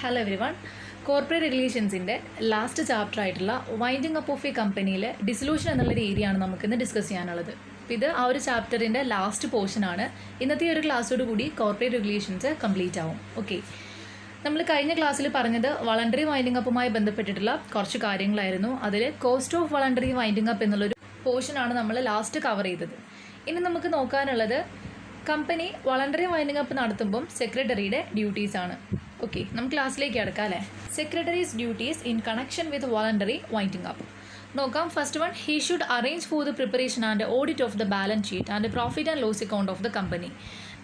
Hello everyone. Corporate റെഗുലേഷൻസിൻ്റെ last chapter ആയിട്ടുള്ള winding up of a കമ്പനിയിൽ dissolution എന്നുള്ളൊരു ഏരിയ ആണ് നമുക്കിന്ന് ഡിസ്കസ് ചെയ്യാനുള്ളത്. അപ്പോൾ ഇത് ആ ഒരു ചാപ്റ്ററിൻ്റെ ലാസ്റ്റ് പോർഷനാണ്. ഇന്നത്തെ ഒരു ക്ലാസ്സോട് കൂടി കോർപ്പറേറ്റ് റെഗുലേഷൻസ് കംപ്ലീറ്റ് ആവും. ഓക്കെ, നമ്മൾ കഴിഞ്ഞ ക്ലാസ്സിൽ പറഞ്ഞത് വളണ്ടറി വൈൻഡിങ് അപ്പുമായി ബന്ധപ്പെട്ടിട്ടുള്ള കുറച്ച് കാര്യങ്ങളായിരുന്നു. അതിൽ cost of voluntary winding up എന്നുള്ളൊരു പോർഷനാണ് നമ്മൾ ലാസ്റ്റ് കവർ ചെയ്തത്. ഇനി നമുക്ക് നോക്കാനുള്ളത് കമ്പനി വളണ്ടറി വൈൻഡിങ് അപ്പ് നടത്തുമ്പം സെക്രട്ടറിയുടെ ഡ്യൂട്ടീസാണ്. ഓക്കെ, നമുക്ക് ക്ലാസ്സിലേക്ക് കിടക്കാം അല്ലേ. Secretary's duties in connection with voluntary winding up നോക്കാം. First one, he should arrange for the preparation and audit of the balance sheet and profit and loss account of the company.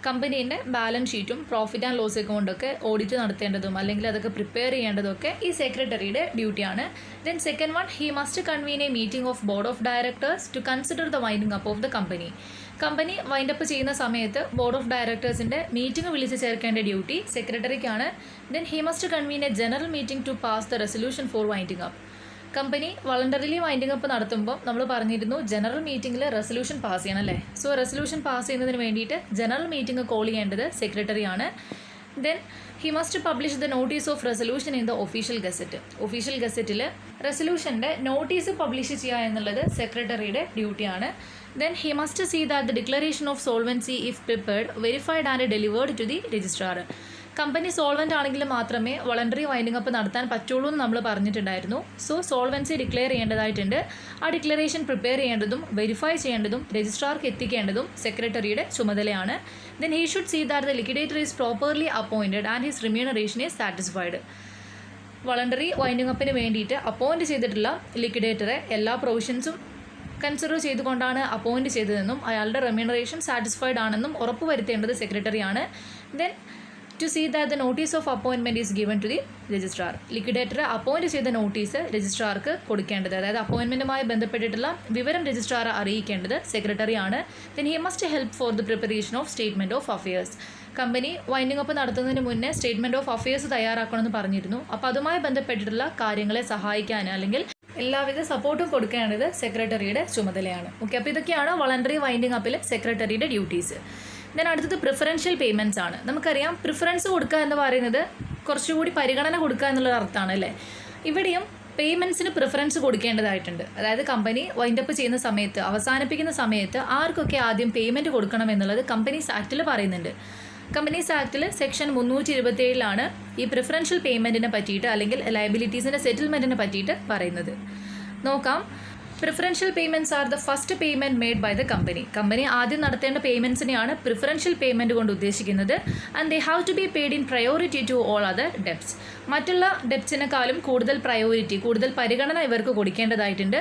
കമ്പനീൻ്റെ balance ഷീറ്റും profit and loss അക്കൗണ്ടൊക്കെ audit നടത്തേണ്ടതും അല്ലെങ്കിൽ അതൊക്കെ prepare ചെയ്യേണ്ടതൊക്കെ ഈ സെക്രട്ടറിയുടെ ഡ്യൂട്ടിയാണ്. Then second one, he must convene a meeting of board of directors to consider the winding up of the company. Company wind up ചെയ്യുന്ന സമയത്ത് ബോർഡ് ഓഫ് ഡയറക്ടേഴ്സിൻ്റെ മീറ്റിംഗ് വിളിച്ച് ചേർക്കേണ്ട ഡ്യൂട്ടി സെക്രട്ടറിക്കാണ്. Then he must convene a general meeting to pass the resolution for winding up. Company voluntarily winding up നടത്തുമ്പോൾ നമ്മൾ പറഞ്ഞിരുന്നു general മീറ്റിംഗിൽ റെസൊല്യൂഷൻ പാസ് ചെയ്യണം അല്ലേ. സോ റെസൊല്യൂഷൻ പാസ് ചെയ്യുന്നതിന് വേണ്ടിയിട്ട് ജനറൽ മീറ്റിംഗ് കോൾ ചെയ്യേണ്ടത് സെക്രട്ടറിയാണ്. Then he must publish the notice of resolution in the official gazette. Official ഗസറ്റിൽ റെസൊല്യൂഷൻ്റെ നോട്ടീസ് പബ്ലിഷ് ചെയ്യുക എന്നുള്ളത് സെക്രട്ടറിയുടെ ഡ്യൂട്ടിയാണ്. Then he must see that the declaration of solvency, if prepared, verified and delivered to the registrar. Company solvent ആണെങ്കിൽ മാത്രമേ voluntary winding up നടത്താൻ പറ്റുള്ളൂ എന്ന് നമ്മൾ പറഞ്ഞിട്ടുണ്ടായിരുന്നു. സോ സോൾവൻസി ഡിക്ലെയർ ചെയ്യേണ്ടതായിട്ടുണ്ട്. ആ ഡിക്ലറേഷൻ പ്രിപ്പയർ ചെയ്യേണ്ടതും വെരിഫൈ ചെയ്യേണ്ടതും രജിസ്ട്രാർക്ക് എത്തിക്കേണ്ടതും സെക്രട്ടറിയുടെ ചുമതലയാണ്. Then he should see that the liquidator is properly appointed and his remuneration is satisfied. Voluntary winding അപ്പിന് വേണ്ടിയിട്ട് അപ്പോയിൻറ്റ് ചെയ്തിട്ടുള്ള ലിക്വിഡേറ്ററെ എല്ലാ പ്രൊവിഷൻസും കൺസിഡർ ചെയ്തുകൊണ്ടാണ് അപ്പോയിൻറ്റ് ചെയ്തതെന്നും അയാളുടെ റെമ്യൂണറേഷൻ സാറ്റിസ്ഫൈഡ് ആണെന്നും ഉറപ്പുവരുത്തേണ്ടത് സെക്രട്ടറിയാണ്. Then to see that the notice of appointment is given to the registrar. ലിക്വിഡേറ്ററെ അപ്പോയിൻറ്റ് ചെയ്ത നോട്ടീസ് രജിസ്ട്രാർക്ക് കൊടുക്കേണ്ടത്, അതായത് അപ്പോയിൻമെൻറ്റുമായി ബന്ധപ്പെട്ടിട്ടുള്ള വിവരം രജിസ്ട്രാറെ അറിയിക്കേണ്ടത് സെക്രട്ടറിയാണ്. Then he must help for the preparation of statement of affairs. Company winding up നടത്തുന്നതിന് മുന്നേ സ്റ്റേറ്റ്മെൻറ്റ് ഓഫ് അഫയേഴ്സ് തയ്യാറാക്കണമെന്ന് പറഞ്ഞിരുന്നു. അപ്പോൾ അതുമായി ബന്ധപ്പെട്ടിട്ടുള്ള കാര്യങ്ങളെ സഹായിക്കാൻ അല്ലെങ്കിൽ എല്ലാവിധ സപ്പോർട്ടും കൊടുക്കേണ്ടത് സെക്രട്ടറിയുടെ ചുമതലയാണ്. ഓക്കെ, അപ്പോൾ ഇതൊക്കെയാണ് വളണ്ടറി വൈൻഡിങ് അപ്പിൽ സെക്രട്ടറിയുടെ ഡ്യൂട്ടീസ്. ദെൻ അടുത്തത് പ്രിഫറൻഷ്യൽ പേയ്മെൻറ്റ്സ് ആണ്. നമുക്കറിയാം പ്രിഫറൻസ് കൊടുക്കുക എന്ന് പറയുന്നത് കുറച്ചുകൂടി പരിഗണന കൊടുക്കുക എന്നുള്ള അർത്ഥമാണ് അല്ലേ. ഇവിടെയും പേയ്മെൻറ്റ്സിന് പ്രിഫറൻസ് കൊടുക്കേണ്ടതായിട്ടുണ്ട്. അതായത് കമ്പനി വൈൻഡപ്പ് ചെയ്യുന്ന സമയത്ത്, അവസാനിപ്പിക്കുന്ന സമയത്ത് ആർക്കൊക്കെ ആദ്യം പേയ്മെൻറ്റ് കൊടുക്കണം എന്നുള്ളത് കമ്പനീസ് ആക്റ്റിൽ പറയുന്നുണ്ട്. കമ്പനീസ് ആക്റ്റിൽ സെക്ഷൻ 327 ഈ പ്രിഫറൻഷ്യൽ പേയ്മെൻറ്റിനെ പറ്റിയിട്ട് അല്ലെങ്കിൽ ലയബിലിറ്റീസിൻ്റെ സെറ്റിൽമെൻറ്റിനെ പറ്റിയിട്ട് പറയുന്നത്. നോക്കാം. Preferential payments are the first payment made by the company. Company ആദ്യം നടത്തേണ്ട പേയ്മെൻറ്റ്സിനെയാണ് പ്രിഫറൻഷ്യൽ പേയ്മെൻറ്റ് കൊണ്ട് ഉദ്ദേശിക്കുന്നത്. And they have to be paid in priority to all other debts. മറ്റുള്ള ഡെപ്റ്റ്സിനെക്കാളും കൂടുതൽ പ്രയോറിറ്റി, കൂടുതൽ പരിഗണന ഇവർക്ക് കൊടുക്കേണ്ടതായിട്ടുണ്ട്.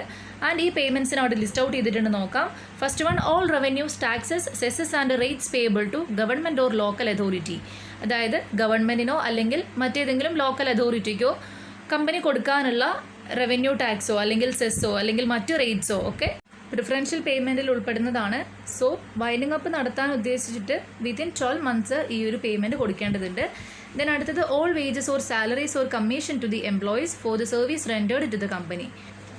ആൻഡ് ഈ പേയ്മെൻറ്റ്സിന് അവിടെ ലിസ്റ്റ് ഔട്ട് ചെയ്തിട്ടുണ്ട്. നോക്കാം. First one, all revenues, taxes, cesses and rates payable to government or local authority. അതായത് ഗവൺമെൻറ്റിനോ അല്ലെങ്കിൽ മറ്റേതെങ്കിലും ലോക്കൽ അതോറിറ്റിക്കോ കമ്പനി കൊടുക്കാനുള്ള റവന്യൂ ടാക്സോ അല്ലെങ്കിൽ സെസ്സോ അല്ലെങ്കിൽ മറ്റു റേറ്റ്സോ ഒക്കെ പ്രിഫറൻഷ്യൽ പേയ്മെൻറ്റിൽ ഉൾപ്പെടുന്നതാണ്. സോ വൈൻഡിങ് അപ്പ് നടത്താൻ ഉദ്ദേശിച്ചിട്ട് വിത്തിൻ 12 months ഈ ഒരു പേയ്മെൻറ്റ് കൊടുക്കേണ്ടതുണ്ട്. ദെൻ അടുത്തത്, all wages or salaries or commission to the employees for the service rendered to the company.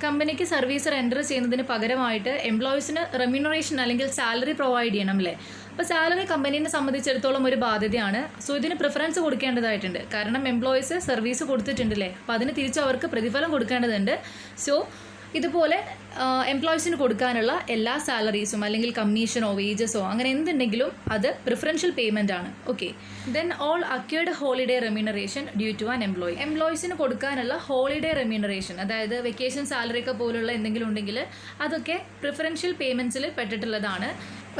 കമ്പനിക്ക് സർവീസ് റെൻഡർ ചെയ്യുന്നതിന് പകരമായിട്ട് എംപ്ലോയീസിന് റെമ്യൂണറേഷൻ അല്ലെങ്കിൽ സാലറി പ്രൊവൈഡ് ചെയ്യണം അല്ലേ. അപ്പോൾ സാലറി കമ്പനീനെ സംബന്ധിച്ചിടത്തോളം ഒരു ബാധ്യതയാണ്. സോ ഇതിന് പ്രിഫറൻസ് കൊടുക്കേണ്ടതായിട്ടുണ്ട്. കാരണം എംപ്ലോയീസ് സർവീസ് കൊടുത്തിട്ടുണ്ടല്ലേ, അപ്പോൾ അതിന് തിരിച്ച് അവർക്ക് പ്രതിഫലം കൊടുക്കേണ്ടതുണ്ട്. സോ ഇതുപോലെ എംപ്ലോയീസിന് കൊടുക്കാനുള്ള എല്ലാ സാലറീസും അല്ലെങ്കിൽ കമ്മീഷനോ വേജസോ അങ്ങനെ എന്തുണ്ടെങ്കിലും അത് പ്രിഫറൻഷ്യൽ പേയ്മെൻ്റ് ആണ്. Okay. Then all accrued holiday remuneration due to an employee. എംപ്ലോയീസിന് കൊടുക്കാനുള്ള ഹോളിഡേ റെമ്യൂണറേഷൻ, അതായത് വെക്കേഷൻ സാലറി ഒക്കെ പോലുള്ള എന്തെങ്കിലും ഉണ്ടെങ്കിൽ അതൊക്കെ പ്രിഫറൻഷ്യൽ പേയ്മെൻറ്റ്സിൽ പെട്ടിട്ടുള്ളതാണ്.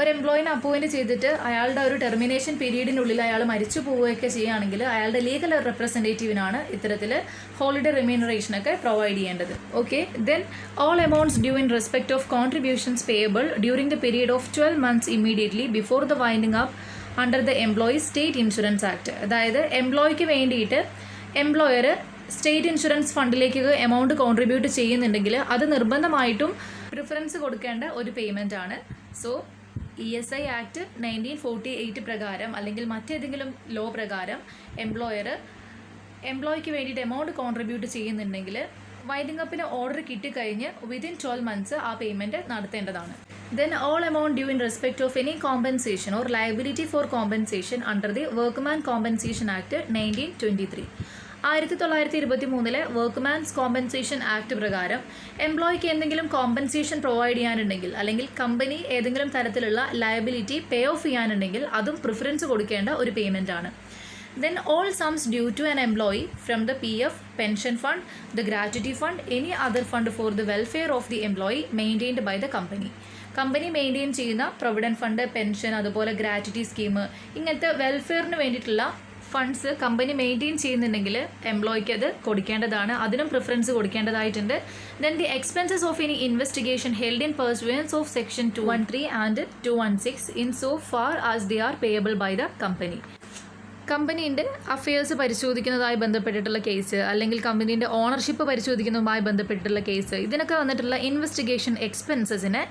ഒരു എംപ്ലോയിനെ അപ്പോയിൻറ്റ് ചെയ്തിട്ട് അയാളുടെ ഒരു ടെർമിനേഷൻ പീരീഡിനുള്ളിൽ അയാൾ മരിച്ചു പോവുകയൊക്കെ ചെയ്യുകയാണെങ്കിൽ അയാളുടെ ലീഗൽ റെപ്രസെൻറ്റേറ്റീവിനാണ് ഇത്തരത്തിൽ ഹോളിഡേ റെമ്യൂണറേഷനൊക്കെ പ്രൊവൈഡ് ചെയ്യേണ്ടത്. Okay. Then all amounts due in respect of contributions payable during the period of 12 months immediately before the winding up under the employees state insurance act. അതായത് എംപ്ലോയിക്ക് വേണ്ടിയിട്ട് എംപ്ലോയർ സ്റ്റേറ്റ് ഇൻഷുറൻസ് ഫണ്ടിലേക്ക് amount contribute ചെയ്യുന്നുണ്ടെങ്കിൽ അത് നിർബന്ധമായിട്ടും preference കൊടുക്കേണ്ട ഒരു payment ആണ്. സോ ESI ആക്ട് 1948 പ്രകാരം അല്ലെങ്കിൽ മറ്റേതെങ്കിലും ലോ പ്രകാരം എംപ്ലോയിക്ക് വേണ്ടിയിട്ട് എമൗണ്ട് കോൺട്രിബ്യൂട്ട് ചെയ്യുന്നുണ്ടെങ്കിൽ വൈൻഡിങ് അപ്പിന് ഓർഡർ കിട്ടിക്കഴിഞ്ഞ് വിതിൻ 12 months ആ payment നടത്തേണ്ടതാണ്. Then all amount due in respect of any compensation or liability for compensation under the Workman Compensation Act 1923. 1923 വർക്ക്മാൻസ് compensation act പ്രകാരം എംപ്ലോയിക്ക് എന്തെങ്കിലും compensation provide ചെയ്യാനുണ്ടെങ്കിൽ അല്ലെങ്കിൽ കമ്പനി ഏതെങ്കിലും തരത്തിലുള്ള liability pay of ചെയ്യാനുണ്ടെങ്കിൽ അതും preference കൊടുക്കേണ്ട ഒരു payment ആണ്. Then all sums due to an employee from the PF, pension fund, the gratuity fund, any other fund for the welfare of the employee maintained by the company. Company maintain ചെയ്യുന്ന provident fund, pension, അതുപോലെ ഗ്രാറ്റുറ്റി scheme, ഇങ്ങനത്തെ വെൽഫെയറിന് വേണ്ടിയിട്ടുള്ള funds company maintain ചെയ്യുന്നുണ്ടെങ്കിൽ എംപ്ലോയിക്ക് അത് കൊടുക്കേണ്ടതാണ്. അതിനും preference കൊടുക്കേണ്ടതായിട്ടുണ്ട്. Then the expenses of any investigation held in pursuance of section 213 and 216 in so far as they are payable by the company. കമ്പനീൻ്റെ അഫയേഴ്സ് പരിശോധിക്കുന്നതുമായി ബന്ധപ്പെട്ടിട്ടുള്ള കേസ് അല്ലെങ്കിൽ കമ്പനീൻ്റെ ഓണർഷിപ്പ് പരിശോധിക്കുന്നതുമായി ബന്ധപ്പെട്ടിട്ടുള്ള കേസ്, ഇതിനൊക്കെ വന്നിട്ടുള്ള ഇൻവെസ്റ്റിഗേഷൻ എക്സ്പെൻസസിന്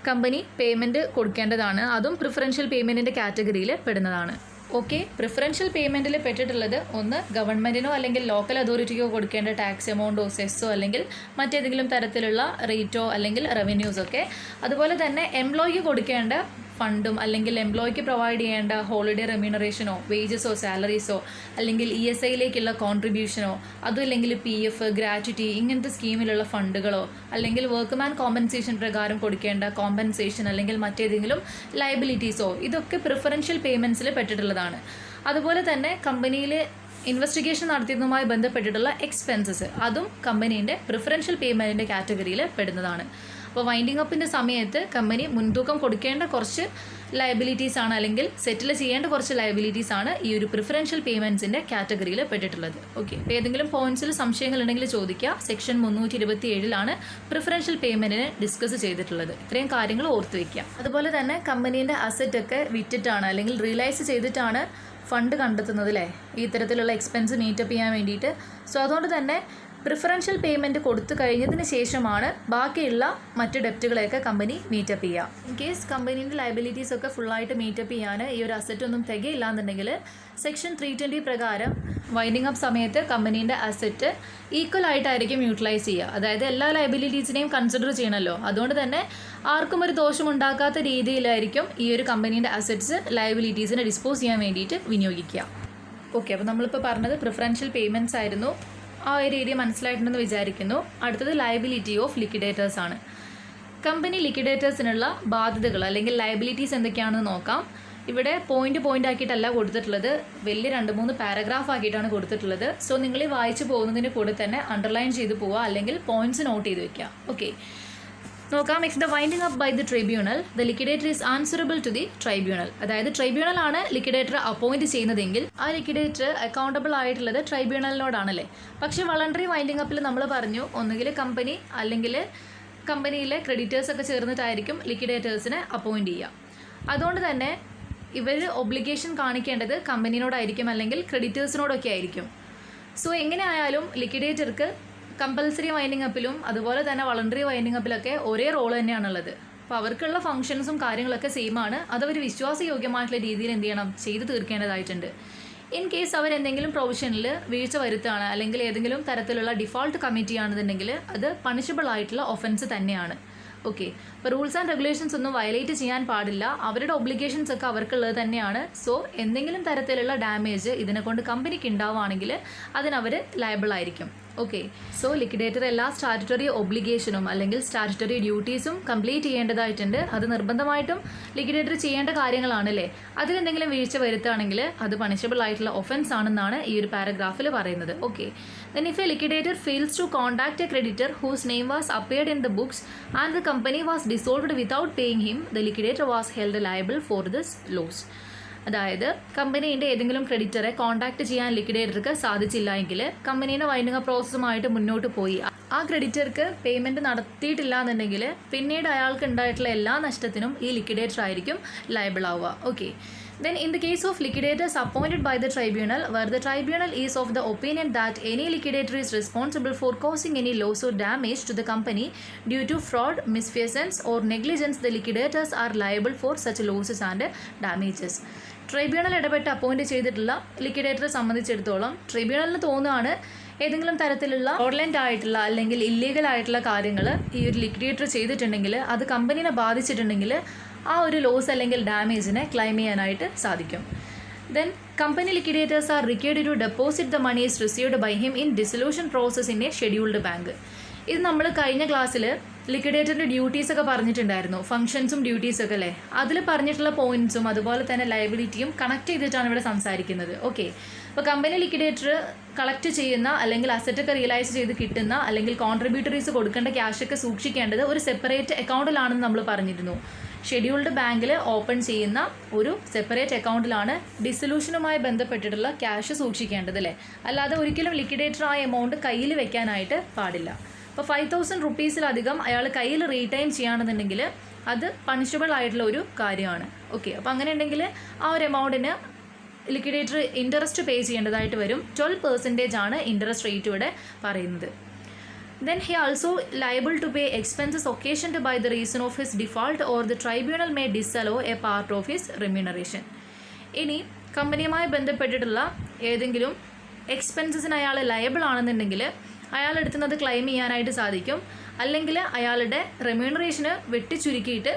കമ്പനി പേയ്മെൻറ്റ് കൊടുക്കേണ്ടതാണ്. അതും പ്രിഫറൻഷ്യൽ പേയ്മെൻറ്റിൻ്റെ കാറ്റഗറിയിൽ പെടുന്നതാണ്. ഓക്കെ, പ്രിഫറൻഷ്യൽ പേയ്മെൻറ്റിൽ പെട്ടിട്ടുള്ളത് ഒന്ന് ഗവൺമെൻറ്റിനോ അല്ലെങ്കിൽ ലോക്കൽ അതോറിറ്റിക്കോ കൊടുക്കേണ്ട ടാക്സ് എമൗണ്ടോ സെസ്സോ അല്ലെങ്കിൽ മറ്റേതെങ്കിലും തരത്തിലുള്ള റേറ്റോ അല്ലെങ്കിൽ റവന്യൂസൊക്കെ, അതുപോലെ തന്നെ എംപ്ലോയിക്ക് കൊടുക്കേണ്ട ഫണ്ടും അല്ലെങ്കിൽ എംപ്ലോയിക്ക് പ്രൊവൈഡ് ചെയ്യേണ്ട ഹോളിഡേ റെമ്യൂണറേഷനോ വേജസോ സാലറീസോ അല്ലെങ്കിൽ ESIയിലേക്കുള്ള കോൺട്രിബ്യൂഷനോ അതും അല്ലെങ്കിൽ PF, ഗ്രാറ്റുറ്റി ഇങ്ങനത്തെ സ്കീമിലുള്ള ഫണ്ടുകളോ അല്ലെങ്കിൽ വർക്ക്മാൻ കോമ്പൻസേഷൻ പ്രകാരം കൊടുക്കേണ്ട കോമ്പൻസേഷൻ അല്ലെങ്കിൽ മറ്റേതെങ്കിലും ലയബിലിറ്റീസോ ഇതൊക്കെ പ്രിഫറൻഷ്യൽ പേയ്മെൻറ്റ്സിൽ പെട്ടിട്ടുള്ളതാണ്. അതുപോലെ തന്നെ കമ്പനിയിൽ ഇൻവെസ്റ്റിഗേഷൻ നടത്തിയതുമായി ബന്ധപ്പെട്ടിട്ടുള്ള എക്സ്പെൻസസ് അതും കമ്പനീൻ്റെ പ്രിഫറൻഷ്യൽ പേയ്മെൻറ്റിൻ്റെ കാറ്റഗറിയിൽ പെടുന്നതാണ്. അപ്പോൾ വൈൻഡിങ് അപ്പിൻ്റെ സമയത്ത് കമ്പനി മുൻതൂക്കം കൊടുക്കേണ്ട കുറച്ച് ലയബിലിറ്റീസ് ആണ് അല്ലെങ്കിൽ സെറ്റിൽ ചെയ്യേണ്ട കുറച്ച് ലയബിലിറ്റീസ് ആണ് ഈ ഒരു പ്രിഫറൻഷ്യൽ പേയ്മെൻറ്റ്സിൻ്റെ കാറ്റഗറിയിൽ പെട്ടിട്ടുള്ളത്. ഓക്കെ, അപ്പോൾ ഏതെങ്കിലും പോയിന്റ്സിൽ സംശയങ്ങളുണ്ടെങ്കിൽ ചോദിക്കുക. സെക്ഷൻ 327 പ്രിഫറൻഷ്യൽ പേയ്മെൻറ്റിനെ ഡിസ്കസ് ചെയ്തിട്ടുള്ളത്. ഇത്രയും കാര്യങ്ങൾ ഓർത്ത് വയ്ക്കുക. അതുപോലെ തന്നെ കമ്പനീൻ്റെ അസറ്റൊക്കെ വിറ്റിട്ടാണ് അല്ലെങ്കിൽ റിയലൈസ് ചെയ്തിട്ടാണ് ഫണ്ട് കണ്ടെത്തുന്നത് അല്ലേ, ഈ തരത്തിലുള്ള എക്സ്പെൻസ് മീറ്റപ്പ് ചെയ്യാൻ വേണ്ടിയിട്ട്. സോ അതുകൊണ്ട് തന്നെ പ്രിഫറൻഷ്യൽ പേയ്മെൻറ്റ് കൊടുത്തു കഴിഞ്ഞതിന് ശേഷമാണ് ബാക്കിയുള്ള മറ്റ് ഡെപ്റ്റുകളെയൊക്കെ കമ്പനി മീറ്റപ്പ് ചെയ്യുക. ഇൻ കേസ് കമ്പനീൻ്റെ ലയബിലിറ്റീസ് ഒക്കെ ഫുള്ളായിട്ട് മീറ്റപ്പ് ചെയ്യാൻ ഈ ഒരു അസറ്റ് ഒന്നും തികയില്ല എന്നുണ്ടെങ്കിൽ സെക്ഷൻ 320 പ്രകാരം വൈൻഡിങ് അപ്പ് സമയത്ത് കമ്പനീൻ്റെ അസറ്റ് ഈക്വൽ ആയിട്ടായിരിക്കും യൂട്ടിലൈസ് ചെയ്യുക. അതായത് എല്ലാ ലയബിലിറ്റീസിനെയും കൺസിഡർ ചെയ്യണമല്ലോ. അതുകൊണ്ട് തന്നെ ആർക്കും ഒരു ദോഷമുണ്ടാക്കാത്ത രീതിയിലായിരിക്കും ഈ ഒരു കമ്പനീൻ്റെ അസറ്റ്സ് ലയബിലിറ്റീസിനെ ഡിസ്പോസ് ചെയ്യാൻ വേണ്ടിയിട്ട് വിനിയോഗിക്കുക. ഓക്കെ, അപ്പോൾ നമ്മളിപ്പോൾ പറഞ്ഞത് പ്രിഫറൻഷ്യൽ പേയ്മെൻറ്റ്സ് ആയിരുന്നു. ആ ഒരു ഏരിയ മനസ്സിലായിട്ടുണ്ടെന്ന് വിചാരിക്കുന്നു. അടുത്തത് ലയബിലിറ്റി ഓഫ് ലിക്വിഡേറ്റേഴ്സ് ആണ്. കമ്പനി ലിക്വിഡേറ്റേഴ്സിനുള്ള ബാധ്യതകൾ അല്ലെങ്കിൽ ലയബിലിറ്റീസ് എന്തൊക്കെയാണെന്ന് നോക്കാം. ഇവിടെ പോയിന്റ് ആക്കിയിട്ടല്ല കൊടുത്തിട്ടുള്ളത്, വലിയ 2-3 പാരഗ്രാഫ് ആക്കിയിട്ടാണ് കൊടുത്തിട്ടുള്ളത്. സോ നിങ്ങൾ വായിച്ചു പോകുന്നതിന് കൂടെ തന്നെ അണ്ടർലൈൻ ചെയ്ത് പോവുക അല്ലെങ്കിൽ പോയിന്റ്സ് നോട്ട് ചെയ്ത് വെക്കുക. ഓക്കെ, നോക്കാം. If the winding up by the tribunal the liquidator is answerable to the tribunal. അതായത് ട്രൈബ്യൂണൽ ആണ് ലിക്വിഡേറ്റർ അപ്പോയിന്റ് ചെയ്യുന്നതെങ്കിൽ ആ ലിക്വിഡേറ്റർ അക്കൗണ്ടബിൾ ആയിട്ടുള്ളത് ട്രൈബ്യൂണലിനോടാണല്ലേ. പക്ഷേ വളണ്ടറി വൈൻഡിങ് അപ്പിൽ നമ്മൾ പറഞ്ഞു ഒന്നുകിൽ കമ്പനി അല്ലെങ്കിൽ കമ്പനിയിലെ ക്രെഡിറ്റേഴ്സൊക്കെ ചേർന്നിട്ടായിരിക്കും ലിക്വിഡേറ്റേഴ്സിനെ അപ്പോയിന്റ് ചെയ്യുക. അതുകൊണ്ട് തന്നെ ഇവർ ഒബ്ലിഗേഷൻ കാണിക്കേണ്ടത് കമ്പനിയോടായിരിക്കും അല്ലെങ്കിൽ ക്രെഡിറ്റേഴ്സിനോടൊക്കെ ആയിരിക്കും. സോ എങ്ങനെ ആയാലും ലിക്വിഡേറ്റർക്ക് കമ്പൽസറി വൈൻഡിങ് അപ്പിലും അതുപോലെ തന്നെ വളണ്ടറി വൈൻഡിങ് അപ്പിലൊക്കെ ഒരേ റോൾ തന്നെയാണുള്ളത്. അപ്പോൾ അവർക്കുള്ള ഫംഗ്ഷൻസും കാര്യങ്ങളൊക്കെ സെയിം ആണ്. അതവർ വിശ്വാസയോഗ്യമായിട്ടുള്ള രീതിയിൽ എന്ത് ചെയ്യണം, ചെയ്ത് തീർക്കേണ്ടതായിട്ടുണ്ട്. ഇൻ കേസ് അവരെന്തെങ്കിലും പ്രൊവിഷനിൽ വീഴ്ച വരുത്തുകയാണ് അല്ലെങ്കിൽ ഏതെങ്കിലും തരത്തിലുള്ള ഡിഫോൾട്ട് കമ്മിറ്റ് ചെയ്യുകയാണെന്നുണ്ടെങ്കിൽ അത് പണിഷബിൾ ആയിട്ടുള്ള ഒഫൻസ് തന്നെയാണ്. ഓക്കെ, അപ്പോൾ റൂൾസ് ആൻഡ് റെഗുലേഷൻസ് ഒന്നും വയലേറ്റ് ചെയ്യാൻ പാടില്ല. അവരുടെ ഒബ്ലിഗേഷൻസ് ഒക്കെ അവർക്കുള്ളത് തന്നെയാണ്. സോ എന്തെങ്കിലും തരത്തിലുള്ള ഡാമേജ് ഇതിനെക്കൊണ്ട് കമ്പനിക്ക് ഉണ്ടാവുകയാണെങ്കിൽ അതിനവർ ലയബിൾ ആയിരിക്കും. ഓക്കെ, സോ ലിക്വിഡേറ്റർ എല്ലാ സ്റ്റാറ്റുട്ടറി ഒബ്ലിഗേഷനും അല്ലെങ്കിൽ സ്റ്റാറ്റുട്ടറി ഡ്യൂട്ടീസും കംപ്ലീറ്റ് ചെയ്യേണ്ടതായിട്ടുണ്ട്. അത് നിർബന്ധമായിട്ടും ലിക്വിഡേറ്റർ ചെയ്യേണ്ട കാര്യങ്ങളാണല്ലേ. അതിലെന്തെങ്കിലും വീഴ്ച വരുത്തുകയാണെങ്കിൽ അത് പണിഷബിൾ ആയിട്ടുള്ള ഒഫൻസ് ആണെന്നാണ് ഈ ഒരു പാരഗ്രാഫിൽ പറയുന്നത്. Okay, then if a liquidator fails to contact a creditor whose name was appeared in the books and the company was dissolved without paying him, the liquidator was held liable for this loss. അതായത് കമ്പനീൻ്റെ ഏതെങ്കിലും ക്രെഡിറ്ററെ contact ചെയ്യാൻ ലിക്വിഡേറ്റർക്ക് സാധിച്ചില്ല എങ്കിൽ കമ്പനീൻ്റെ winding up പ്രോസസ്സുമായിട്ട് മുന്നോട്ട് പോയി ആ ക്രെഡിറ്റർക്ക് payment നടത്തിയിട്ടില്ല എന്നുണ്ടെങ്കിൽ പിന്നീട് അയാൾക്ക് ഉണ്ടായിട്ടുള്ള എല്ലാ നഷ്ടത്തിനും ഈ ലിക്വിഡേറ്റർ ആയിരിക്കും ലയബിൾ ആവുക. Okay, then in the case of liquidators appointed by the tribunal where the tribunal is of the opinion that any liquidator is responsible for causing any loss or damage to the company due to fraud, misfeasance or negligence, the liquidators are liable for such losses and damages. Tribunal ഇടപെട്ട് appoint ചെയ്തിട്ടുള്ള ലിക്വിഡേറ്ററെ സംബന്ധിച്ചിടത്തോളം ട്രൈബ്യൂണലിന് തോന്നുകയാണ് ഏതെങ്കിലും തരത്തിലുള്ള ഫ്രോഡലൻ്റ് ആയിട്ടുള്ള അല്ലെങ്കിൽ illegal ആയിട്ടുള്ള കാര്യങ്ങൾ ഈ ഒരു ലിക്വിഡേറ്റർ ചെയ്തിട്ടുണ്ടെങ്കിൽ അത് കമ്പനീനെ ബാധിച്ചിട്ടുണ്ടെങ്കിൽ ആ ഒരു ലോസ് അല്ലെങ്കിൽ ഡാമേജിനെ ക്ലെയിം ചെയ്യാനായിട്ട് സാധിക്കും. Then company liquidators are required to deposit the monies received by him in dissolution process in a scheduled bank. ഇത് നമ്മൾ കഴിഞ്ഞ ക്ലാസ്സിൽ ലിക്വിഡേറ്ററിൻ്റെ ഡ്യൂട്ടീസൊക്കെ പറഞ്ഞിട്ടുണ്ടായിരുന്നു, ഫംഗ്ഷൻസും ഡ്യൂട്ടീസൊക്കെ അല്ലേ. അതിൽ പറഞ്ഞിട്ടുള്ള പോയിൻറ്റ്സും അതുപോലെ തന്നെ ലയബിലിറ്റിയും കണക്ട് ചെയ്തിട്ടാണ് ഇവിടെ സംസാരിക്കുന്നത്. ഓക്കെ, അപ്പോൾ കമ്പനി ലിക്വിഡേറ്റർ കളക്ട് ചെയ്യുന്ന അല്ലെങ്കിൽ അസറ്റൊക്കെ റിയലൈസ് ചെയ്ത് കിട്ടുന്ന അല്ലെങ്കിൽ കോൺട്രിബ്യൂട്ടറീസ് കൊടുക്കേണ്ട ക്യാഷൊക്കെ സൂക്ഷിക്കേണ്ടത് ഒരു സെപ്പറേറ്റ് അക്കൗണ്ടിലാണെന്ന് നമ്മൾ പറഞ്ഞിരുന്നു. ഷെഡ്യൂൾഡ് ബാങ്കിൽ ഓപ്പൺ ചെയ്യുന്ന ഒരു സെപ്പറേറ്റ് അക്കൗണ്ടിലാണ് ഡിസൊല്യൂഷനുമായി ബന്ധപ്പെട്ടിട്ടുള്ള ക്യാഷ് സൂക്ഷിക്കേണ്ടത് അല്ലേ. അല്ലാതെ ഒരിക്കലും ലിക്വിഡേറ്റർ ആ എമൗണ്ട് കയ്യിൽ വെക്കാനായിട്ട് പാടില്ല. അപ്പോൾ 5,000 റുപ്പീസിലധികം അയാൾ കയ്യിൽ റീറ്റൈൻ ചെയ്യുകയാണെന്നുണ്ടെങ്കിൽ അത് പണിഷബിൾ ആയിട്ടുള്ള ഒരു കാര്യമാണ്. ഓക്കെ, അപ്പോൾ അങ്ങനെ ഉണ്ടെങ്കിൽ ആ ഒരു എമൗണ്ടിന് ലിക്വിഡേറ്റർ ഇൻട്രസ്റ്റ് പേ ചെയ്യേണ്ടതായിട്ട് വരും. 12% ആണ് ഇൻട്രസ്റ്റ് റേറ്റ് ഇവിടെ പറയുന്നത്. Then he also liable to pay expenses occasioned by the reason of his default or the tribunal may disallow a part of his remuneration. ഇനി കമ്പനിയുമായി ബന്ധപ്പെട്ടിട്ടുള്ള ഏതെങ്കിലും എക്സ്പെൻസസിന് അയാൾ ലയബിൾ ആണെന്നുണ്ടെങ്കിൽ അയാൾ എടുക്കുന്നത് ക്ലെയിം ചെയ്യാനായിട്ട് സാധിക്കും. അല്ലെങ്കിൽ അയാളുടെ റെമ്യൂണറേഷന് വെട്ടിച്ചുരുക്കിയിട്ട്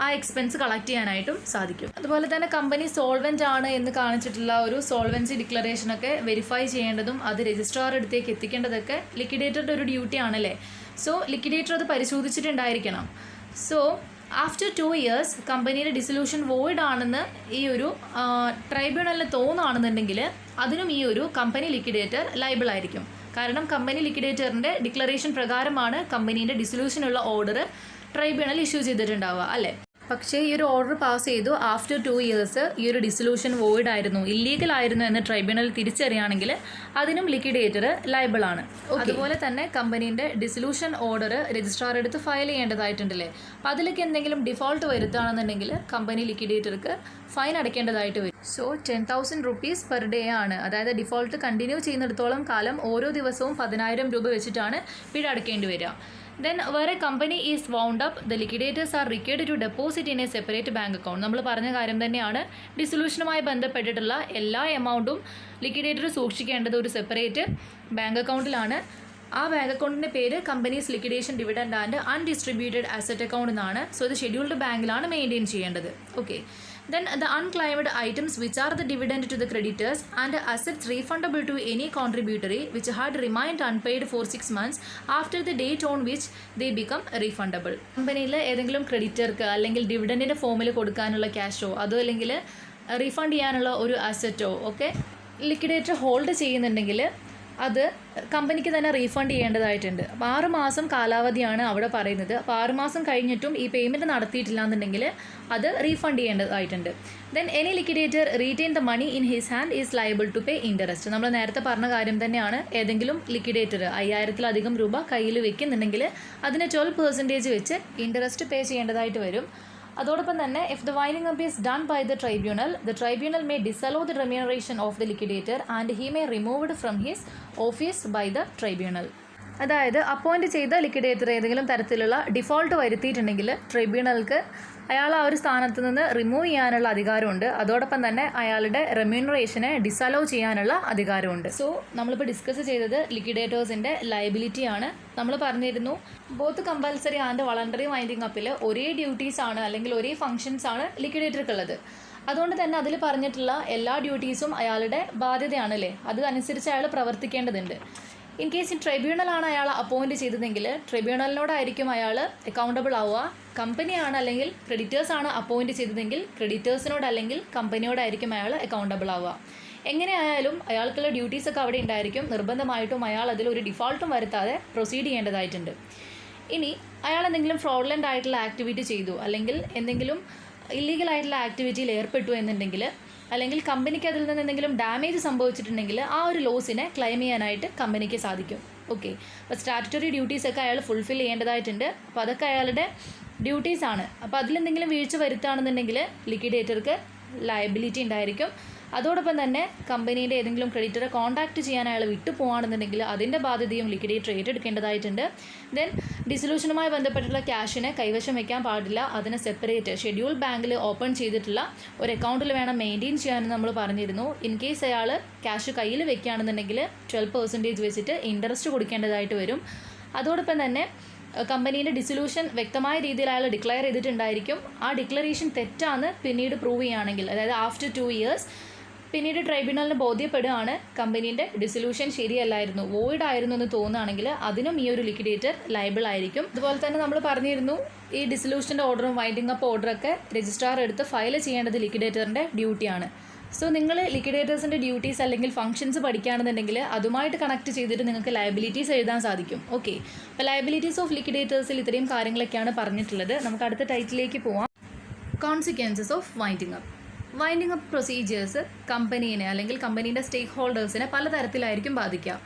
ആ എക്സ്പെൻസ് കളക്ട് ചെയ്യാനായിട്ടും സാധിക്കും. അതുപോലെ തന്നെ കമ്പനി സോൾവെൻ്റ് ആണ് എന്ന് കാണിച്ചിട്ടുള്ള ഒരു സോൾവെൻസി ഡിക്ലറേഷനൊക്കെ വെരിഫൈ ചെയ്യേണ്ടതും അത് രജിസ്ട്രാർ അടുത്തേക്ക് എത്തിക്കേണ്ടതൊക്കെ ലിക്വിഡേറ്ററുടെ ഒരു ഡ്യൂട്ടി ആണല്ലേ. സോ ലിക്വിഡേറ്റർ അത് പരിശോധിച്ചിട്ടുണ്ടായിരിക്കണം. സോ ആഫ്റ്റർ 2 years കമ്പനിയുടെ ഡിസൊല്യൂഷൻ വോയിഡ് ആണെന്ന് ഈ ഒരു ട്രൈബ്യൂണലിന് തോന്നുകയാണെന്നുണ്ടെങ്കിൽ അതിനും ഈ ഒരു കമ്പനി ലിക്വിഡേറ്റർ ലയബിൾ ആയിരിക്കും. കാരണം കമ്പനി ലിക്വിഡേറ്ററിൻ്റെ ഡിക്ലറേഷൻ പ്രകാരമാണ് കമ്പനീൻ്റെ ഡിസൊല്യൂഷനുള്ള ഓർഡർ ട്രൈബ്യൂണൽ ഇഷ്യൂ ചെയ്തിട്ടുണ്ടാവുക അല്ലേ. പക്ഷേ ഈ ഒരു ഓർഡർ പാസ് ചെയ്തു ആഫ്റ്റർ 2 years ഈ ഒരു ഡിസൊല്യൂഷൻ വോയിഡ് ആയിരുന്നു, ഇല്ലീഗൽ ആയിരുന്നു എന്ന് ട്രൈബ്യൂണൽ തിരിച്ചറിയുകയാണെങ്കിൽ അതിനും ലിക്വിഡേറ്റർ ലയബിൾ ആണ്. അതുപോലെ തന്നെ കമ്പനീൻ്റെ ഡിസൊല്യൂഷൻ ഓർഡർ രജിസ്ട്രാർ എടുത്ത് ഫയൽ ചെയ്യേണ്ടതായിട്ടുണ്ടല്ലേ. അപ്പോൾ അതിലേക്ക് എന്തെങ്കിലും ഡിഫോൾട്ട് വരുത്തുകയാണെന്നുണ്ടെങ്കിൽ കമ്പനി ലിക്വിഡേറ്റർക്ക് ഫൈൻ അടയ്ക്കേണ്ടതായിട്ട് വരും. സോ 10,000 റുപ്പീസ് പെർ ഡേ ആണ്. അതായത് ഡിഫോൾട്ട് കണ്ടിന്യൂ ചെയ്യുന്നിടത്തോളം കാലം ഓരോ ദിവസവും 10,000 രൂപ വെച്ചിട്ടാണ് പിഴ അടയ്ക്കേണ്ടി വരിക. Then where a company is wound up, the liquidators are required to deposit in a separate bank account. നമ്മൾ പറഞ്ഞ കാര്യം തന്നെയാണ്. ഡിസൊല്യൂഷനുമായി ബന്ധപ്പെട്ടിട്ടുള്ള എല്ലാ എമൗണ്ടും ലിക്വിഡേറ്റർ സൂക്ഷിക്കേണ്ടത് ഒരു സെപ്പറേറ്റ് ബാങ്ക് അക്കൗണ്ടിലാണ്. ആ ബാങ്ക് അക്കൗണ്ടിൻ്റെ പേര് companies liquidation dividend and undistributed asset account എന്നാണ്. സോ ഇത് ഷെഡ്യൂൾഡ് ബാങ്കിലാണ് മെയിൻറ്റെയിൻ ചെയ്യേണ്ടത്. Okay, then the unclaimed items which are the dividend to the creditors and assets refundable to any contributory which had remained unpaid for 6 months after the date on which they become refundable. കമ്പനിയിൽ ഏതെങ്കിലും ക്രെഡിറ്റർക്ക് അല്ലെങ്കിൽ ഡിവിഡൻറ്റിൻ്റെ ഫോമിൽ കൊടുക്കാനുള്ള ക്യാഷോ അതോ അല്ലെങ്കിൽ refund ചെയ്യാനുള്ള ഒരു അസറ്റോ ഒക്കെ ലിക്വിഡേറ്റർ ഹോൾഡ് ചെയ്യുന്നുണ്ടെങ്കിൽ അത് കമ്പനിക്ക് തന്നെ റീഫണ്ട് ചെയ്യേണ്ടതായിട്ടുണ്ട്. അപ്പോൾ 6 മാസം കാലാവധിയാണ് അവിടെ പറയുന്നത്. അപ്പോൾ 6 മാസം കഴിഞ്ഞിട്ടും ഈ പേയ്മെൻറ്റ് നടത്തിയിട്ടില്ല എന്നുണ്ടെങ്കിൽ അത് റീഫണ്ട് ചെയ്യേണ്ടതായിട്ടുണ്ട്. Then any liquidator retain the money in his hand is liable to pay interest. നമ്മൾ നേരത്തെ പറഞ്ഞ കാര്യം തന്നെയാണ്. ഏതെങ്കിലും ലിക്വിഡേറ്റർ 5,000-ലധികം രൂപ കയ്യിൽ വെക്കുന്നുണ്ടെങ്കിൽ അതിന് 12% വെച്ച് ഇൻട്രസ്റ്റ് പേ ചെയ്യേണ്ടതായിട്ട് വരും. അതോടൊപ്പം തന്നെ if the winding up is done by the tribunal may disallow the remuneration of the liquidator and he may removed from his office by the tribunal. അതായത് അപ്പോയിൻറ്റ് ചെയ്ത ലിക്വിഡേറ്റർ ഏതെങ്കിലും തരത്തിലുള്ള ഡിഫോൾട്ട് വരുത്തിയിട്ടുണ്ടെങ്കിൽ ട്രൈബ്യൂണൽക്ക് അയാൾ ആ ഒരു സ്ഥാനത്ത് നിന്ന് റിമൂവ് ചെയ്യാനുള്ള അധികാരമുണ്ട്. അതോടൊപ്പം തന്നെ അയാളുടെ റെമ്യൂണറേഷനെ ഡിസലോ ചെയ്യാനുള്ള അധികാരമുണ്ട്. സോ നമ്മളിപ്പോൾ ഡിസ്കസ് ചെയ്തത് ലിക്വിഡേറ്റേഴ്സിൻ്റെ ലയബിലിറ്റിയാണ്. നമ്മൾ പറഞ്ഞിരുന്നു both compulsory and voluntary winding അപ്പിൽ ഒരേ ഡ്യൂട്ടീസാണ് അല്ലെങ്കിൽ ഒരേ ഫങ്ഷൻസാണ് ലിക്വിഡേറ്റർക്കുള്ളത്. അതുകൊണ്ട് തന്നെ അതിൽ പറഞ്ഞിട്ടുള്ള എല്ലാ ഡ്യൂട്ടീസും അയാളുടെ ബാധ്യതയാണല്ലേ, അത് അനുസരിച്ച് അയാൾ പ്രവർത്തിക്കേണ്ടതുണ്ട്. ഇൻ കേസ് ട്രൈബ്യൂണലാണ് അയാൾ അപ്പോയിൻറ്റ് ചെയ്തതെങ്കിൽ ട്രൈബ്യൂണലിനോടായിരിക്കും അയാൾ അക്കൗണ്ടബിൾ ആവുക. കമ്പനിയാണ് അല്ലെങ്കിൽ ക്രെഡിറ്റേഴ്സാണ് അപ്പോയിൻറ്റ് ചെയ്തതെങ്കിൽ ക്രെഡിറ്റേഴ്സിനോട് അല്ലെങ്കിൽ കമ്പനിയോടായിരിക്കും അയാൾ അക്കൗണ്ടബിൾ ആവുക. എങ്ങനെയായാലും അയാൾക്കുള്ള ഡ്യൂട്ടീസൊക്കെ അവിടെ ഉണ്ടായിരിക്കും. നിർബന്ധമായിട്ടും അയാൾ അതിലൊരു ഡിഫോൾട്ടും വരുത്താതെ പ്രൊസീഡ് ചെയ്യേണ്ടതായിട്ടുണ്ട്. ഇനി അയാൾ എന്തെങ്കിലും ഫ്രോഡുലൻ്റ് ആയിട്ടുള്ള ആക്ടിവിറ്റി ചെയ്തു അല്ലെങ്കിൽ എന്തെങ്കിലും ഇല്ലീഗൽ ആയിട്ടുള്ള ആക്ടിവിറ്റിയിൽ ഏർപ്പെട്ടു എന്നുണ്ടെങ്കിൽ അല്ലെങ്കിൽ കമ്പനിക്ക് അതിൽ നിന്ന് എന്തെങ്കിലും ഡാമേജ് സംഭവിച്ചിട്ടുണ്ടെങ്കിൽ ആ ഒരു ലോസിനെ ക്ലെയിം ചെയ്യാനായിട്ട് കമ്പനിക്ക് സാധിക്കും. ഓക്കെ, അപ്പോൾ സ്റ്റാറ്റുറ്ററി ഡ്യൂട്ടീസൊക്കെ അയാൾ ഫുൾഫിൽ ചെയ്യേണ്ടതായിട്ടുണ്ട്. അപ്പോൾ അതൊക്കെ അയാളുടെ ഡ്യൂട്ടീസാണ്. അപ്പോൾ അതിലെന്തെങ്കിലും വീഴ്ച വരുത്തുകയാണെന്നുണ്ടെങ്കിൽ ലിക്വിഡേറ്റർക്ക് ലയബിലിറ്റി ഉണ്ടായിരിക്കും. അതോടൊപ്പം തന്നെ കമ്പനീൻ്റെ ഏതെങ്കിലും ക്രെഡിറ്ററെ കോൺടാക്റ്റ് ചെയ്യാൻ അയാൾ വിട്ടു പോകുകയാണെന്നുണ്ടെങ്കിൽ അതിൻ്റെ ബാധ്യതയും ലിക്വിഡേറ്റർ ഏറ്റെടുക്കേണ്ടതായിട്ടുണ്ട്. ദെൻ ഡിസൊല്യൂഷനുമായി ബന്ധപ്പെട്ടുള്ള ക്യാഷിനെ കൈവശം വയ്ക്കാൻ പാടില്ല. അതിനെ സെപ്പറേറ്റ് ഷെഡ്യൂൾ ബാങ്കിൽ ഓപ്പൺ ചെയ്തിട്ടുള്ള ഒരു അക്കൗണ്ടിൽ വേണം മെയിൻറ്റെയിൻ ചെയ്യാനെന്ന് നമ്മൾ പറഞ്ഞിരുന്നു. ഇൻ കേസ് അയാൾ ക്യാഷ് കയ്യിൽ വെക്കുകയാണെന്നുണ്ടെങ്കിൽ 12% വെച്ചിട്ട് ഇൻട്രസ്റ്റ് കൊടുക്കേണ്ടതായിട്ട് വരും. അതോടൊപ്പം തന്നെ കമ്പനീൻ്റെ ഡിസൊല്യൂഷൻ വ്യക്തമായ രീതിയിൽ അയാൾ ഡിക്ലെയർ ചെയ്തിട്ടുണ്ടായിരിക്കും. ആ ഡിക്ലറേഷൻ തെറ്റാന്ന് പിന്നീട് പ്രൂവ് ചെയ്യുകയാണെങ്കിൽ, അതായത് ആഫ്റ്റർ 2 years പിന്നീട് ട്രൈബ്യൂണലിന് ബോധ്യപ്പെടുകയാണ് കമ്പനീൻ്റെ ഡിസൊല്യൂഷൻ ശരിയല്ലായിരുന്നു, വോയിഡ് ആയിരുന്നു എന്ന് തോന്നുകയാണെങ്കിൽ അതിനും ഈ ഒരു ലിക്വിഡേറ്റർ ലയബിൾ ആയിരിക്കും. അതുപോലെ തന്നെ നമ്മൾ പറഞ്ഞിരുന്നു ഈ ഡിസൊല്യൂഷൻ്റെ ഓർഡറും വൈൻഡിങ് അപ്പ് ഓർഡറൊക്കെ രജിസ്ട്രാർ എടുത്ത് ഫയൽ ചെയ്യേണ്ടത് ലിക്വിഡേറ്ററിൻ്റെ ഡ്യൂട്ടിയാണ്. സോ നിങ്ങൾ ലിക്വിഡേറ്റേഴ്സിൻ്റെ ഡ്യൂട്ടീസ് അല്ലെങ്കിൽ ഫംഗ്ഷൻസ് പഠിക്കുകയാണെന്നുണ്ടെങ്കിൽ അതുമായിട്ട് കണക്ട് ചെയ്തിട്ട് നിങ്ങൾക്ക് ലയബിലിറ്റീസ് എഴുതാൻ സാധിക്കും. ഓക്കെ, അപ്പോൾ ലയബിലിറ്റീസ് ഓഫ് ലിക്വിഡേറ്റേഴ്സിൽ ഇത്രയും കാര്യങ്ങളൊക്കെയാണ് പറഞ്ഞിട്ടുള്ളത്. നമുക്ക് അടുത്ത ടൈറ്റിലേക്ക് പോവാം. Consequences of winding up. Winding up procedures കമ്പനീനെ അല്ലെങ്കിൽ കമ്പനീൻ്റെ സ്റ്റേക്ക് ഹോൾഡേഴ്സിനെ പലതരത്തിലായിരിക്കും ബാധിക്കുക.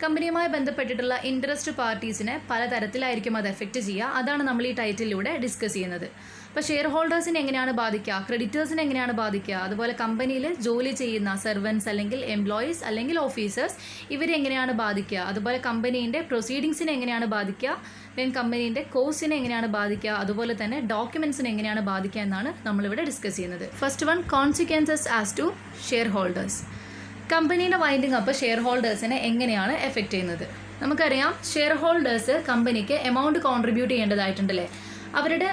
കമ്പനിയുമായി ബന്ധപ്പെട്ടിട്ടുള്ള ഇൻട്രസ്റ്റ് പാർട്ടീസിനെ പലതരത്തിലായിരിക്കും അത് എഫക്റ്റ് ചെയ്യുക. അതാണ് നമ്മൾ ഈ ടൈറ്റിലൂടെ ഡിസ്കസ് ചെയ്യുന്നത്. അപ്പോൾ ഷെയർ ഹോൾഡേഴ്സിനെ എങ്ങനെയാണ് ബാധിക്കുക, ക്രെഡിറ്റേഴ്സിനെ എങ്ങനെയാണ് ബാധിക്കുക, അതുപോലെ കമ്പനിയിൽ ജോലി ചെയ്യുന്ന സെർവൻസ് അല്ലെങ്കിൽ എംപ്ലോയീസ് അല്ലെങ്കിൽ ഓഫീസേഴ്സ് ഇവരെ എങ്ങനെയാണ് ബാധിക്കുക, അതുപോലെ കമ്പനീൻ്റെ പ്രൊസീഡിങ്സിനെ എങ്ങനെയാണ് ബാധിക്കുക, ദെൻ കമ്പനീൻ്റെ കോസ്റ്റിനെ എങ്ങനെയാണ് ബാധിക്കുക, അതുപോലെ തന്നെ ഡോക്യുമെൻറ്റ്സിനെ എങ്ങനെയാണ് ബാധിക്കുക എന്നാണ് നമ്മളിവിടെ ഡിസ്കസ് ചെയ്യുന്നത്. First one, consequences as to share holders. കമ്പനീൻ്റെ വൈൻഡിങ് അപ്പ് ഷെയർ ഹോൾഡേഴ്സിനെ എങ്ങനെയാണ് എഫക്റ്റ് ചെയ്യുന്നത്? നമുക്കറിയാം ഷെയർ ഹോൾഡേഴ്സ് കമ്പനിക്ക് എമൗണ്ട് കോൺട്രിബ്യൂട്ട് ചെയ്യേണ്ടതായിട്ടുണ്ടല്ലേ. അവരുടെ